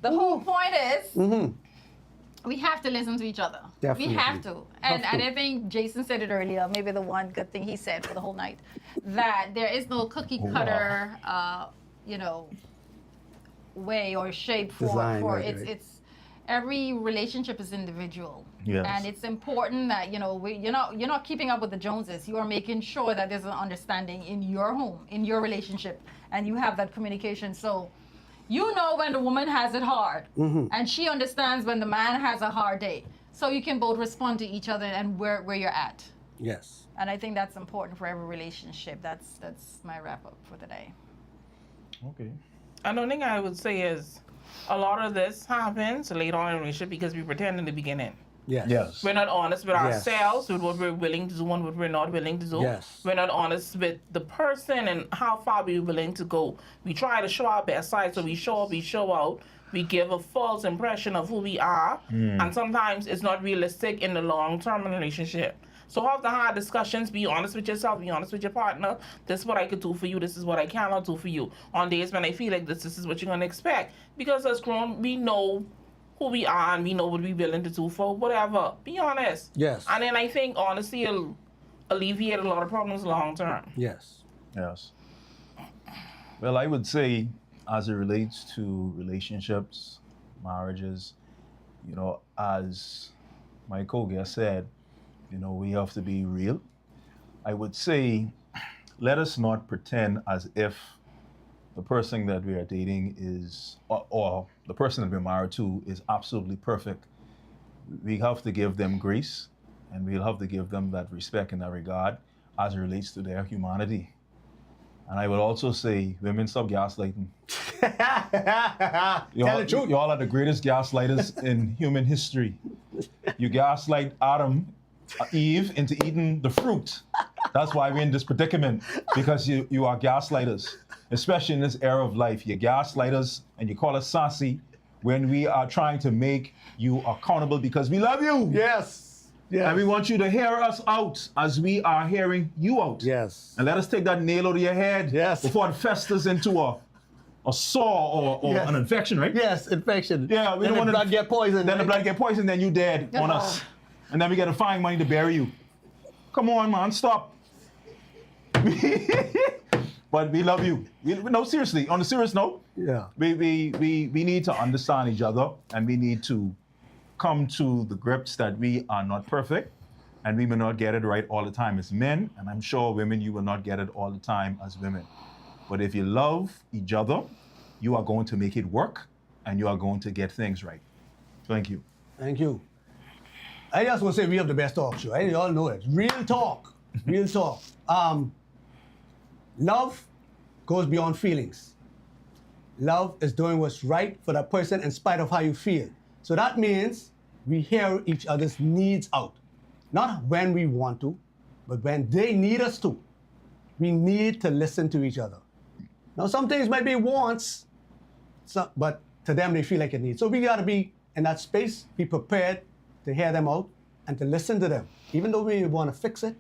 the whole point is we have to listen to each other. Definitely. We have to. And Have to. I think Jason said it earlier, maybe the one good thing he said for the whole night, that there is no cookie cutter, way or shape for Design, for right, it's right. it's every relationship is individual. Yes. And it's important that you're not keeping up with the Joneses. You are making sure that there's an understanding in your home, in your relationship, and you have that communication. So you know when the woman has it hard, and she understands when the man has a hard day. So you can both respond to each other and where you're at. Yes. And I think that's important for every relationship. That's my wrap up for today. Okay. Another thing I would say is a lot of this happens later on in a relationship because we pretend in the beginning. Yes. Yes. We're not honest with Yes. ourselves, with what we're willing to do and what we're not willing to do. Yes. We're not honest with the person and how far we're willing to go. We try to show our best side, so we show up, we show out. We give a false impression of who we are, and sometimes it's not realistic in the long-term relationship. So have the hard discussions, be honest with yourself, be honest with your partner. This is what I could do for you, this is what I cannot do for you. On days when I feel like this is what you're gonna expect. Because as grown, we know who we are and we know what we're willing to do for whatever. Be honest. Yes. And then I think honesty will alleviate a lot of problems long term. Yes. Yes. Well, I would say, as it relates to relationships, marriages, as my co-guest said, we have to be real. I would say, let us not pretend as if the person that we are dating is, or the person that we're married to is absolutely perfect. We have to give them grace, and we'll have to give them that respect and that regard as it relates to their humanity. And I would also say, women, stop gaslighting. Tell the truth. Y'all are the greatest gaslighters in human history. You gaslight Adam, Eve into eating the fruit. That's why we're in this predicament, because you are gaslighters, especially in this era of life. You're gaslighters and you call us sassy when we are trying to make you accountable because we love you. Yes. Yes. And we want you to hear us out as we are hearing you out. Yes. And let us take that nail out of your head Yes. before it festers into a sore or Yes. an infection, right? Yes, infection. Yeah, we then don't the want blood get poisoned. Then the right? blood get poisoned, then you dead on us. And then we gotta find money to bury you. Come on, man, stop. But we love you. No, seriously, on a serious note, Yeah. we need to understand each other and we need to come to the grips that we are not perfect and we may not get it right all the time as men. And I'm sure women, you will not get it all the time as women. But if you love each other, you are going to make it work and you are going to get things right. Thank you. Thank you. I just want to say we have the best talk show. You all know it. Real talk. Real talk. Love goes beyond feelings. Love is doing what's right for that person in spite of how you feel. So that means we hear each other's needs out. Not when we want to, but when they need us to. We need to listen to each other. Now, some things might be wants, but to them, they feel like it needs. So we got to be in that space, be prepared to hear them out and to listen to them. Even though we want to fix it,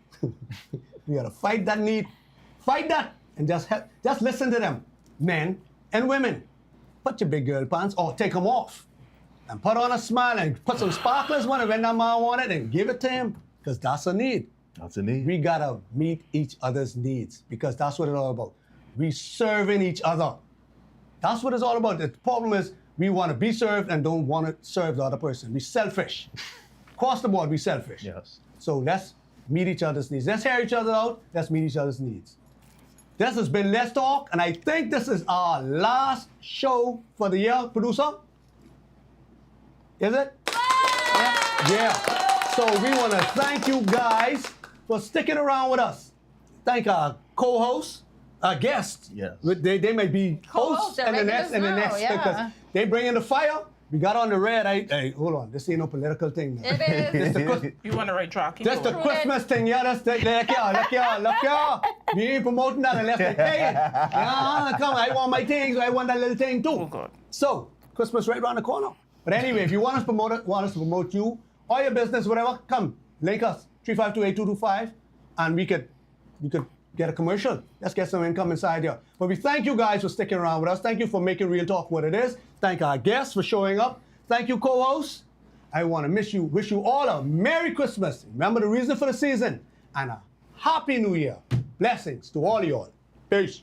we got to fight that need, fight that, and just listen to them, men and women. Put your big girl pants or take them off and put on a smile and put some sparklers on it when that man want it and give it to him because that's a need. That's a need. We got to meet each other's needs because that's what it's all about. We serving each other. That's what it's all about. The problem is we want to be served and don't want to serve the other person. We selfish. Across the board, we selfish. Yes. So let's meet each other's needs. Let's hear each other out. Let's meet each other's needs. This has been Let's Talk, and I think this is our last show for the year, producer. Is it? Yeah. So we want to thank you guys for sticking around with us. Thank our co-hosts, our guests. Yes. They may be hosts they're and the next regulars now, because yeah. they bring in the fire. We got on the red. Hey, hold on. This ain't no political thing. Now. It is. You want to write track? That's the Christmas thing, yeah. That's the, look y'all. We ain't promoting that unless they pay it. Yeah, come on. I want my things. I want that little thing too. Oh, God. So, Christmas right around the corner. But anyway, if you want us to promote you or your business, whatever, come link us 352-8225, and you could get a commercial. Let's get some income inside here. But we thank you guys for sticking around with us. Thank you for making Real Talk what it is. Thank our guests for showing up. Thank you, co-hosts. I want to wish you all a Merry Christmas. Remember the reason for the season and a Happy New Year. Blessings to all of y'all. Peace.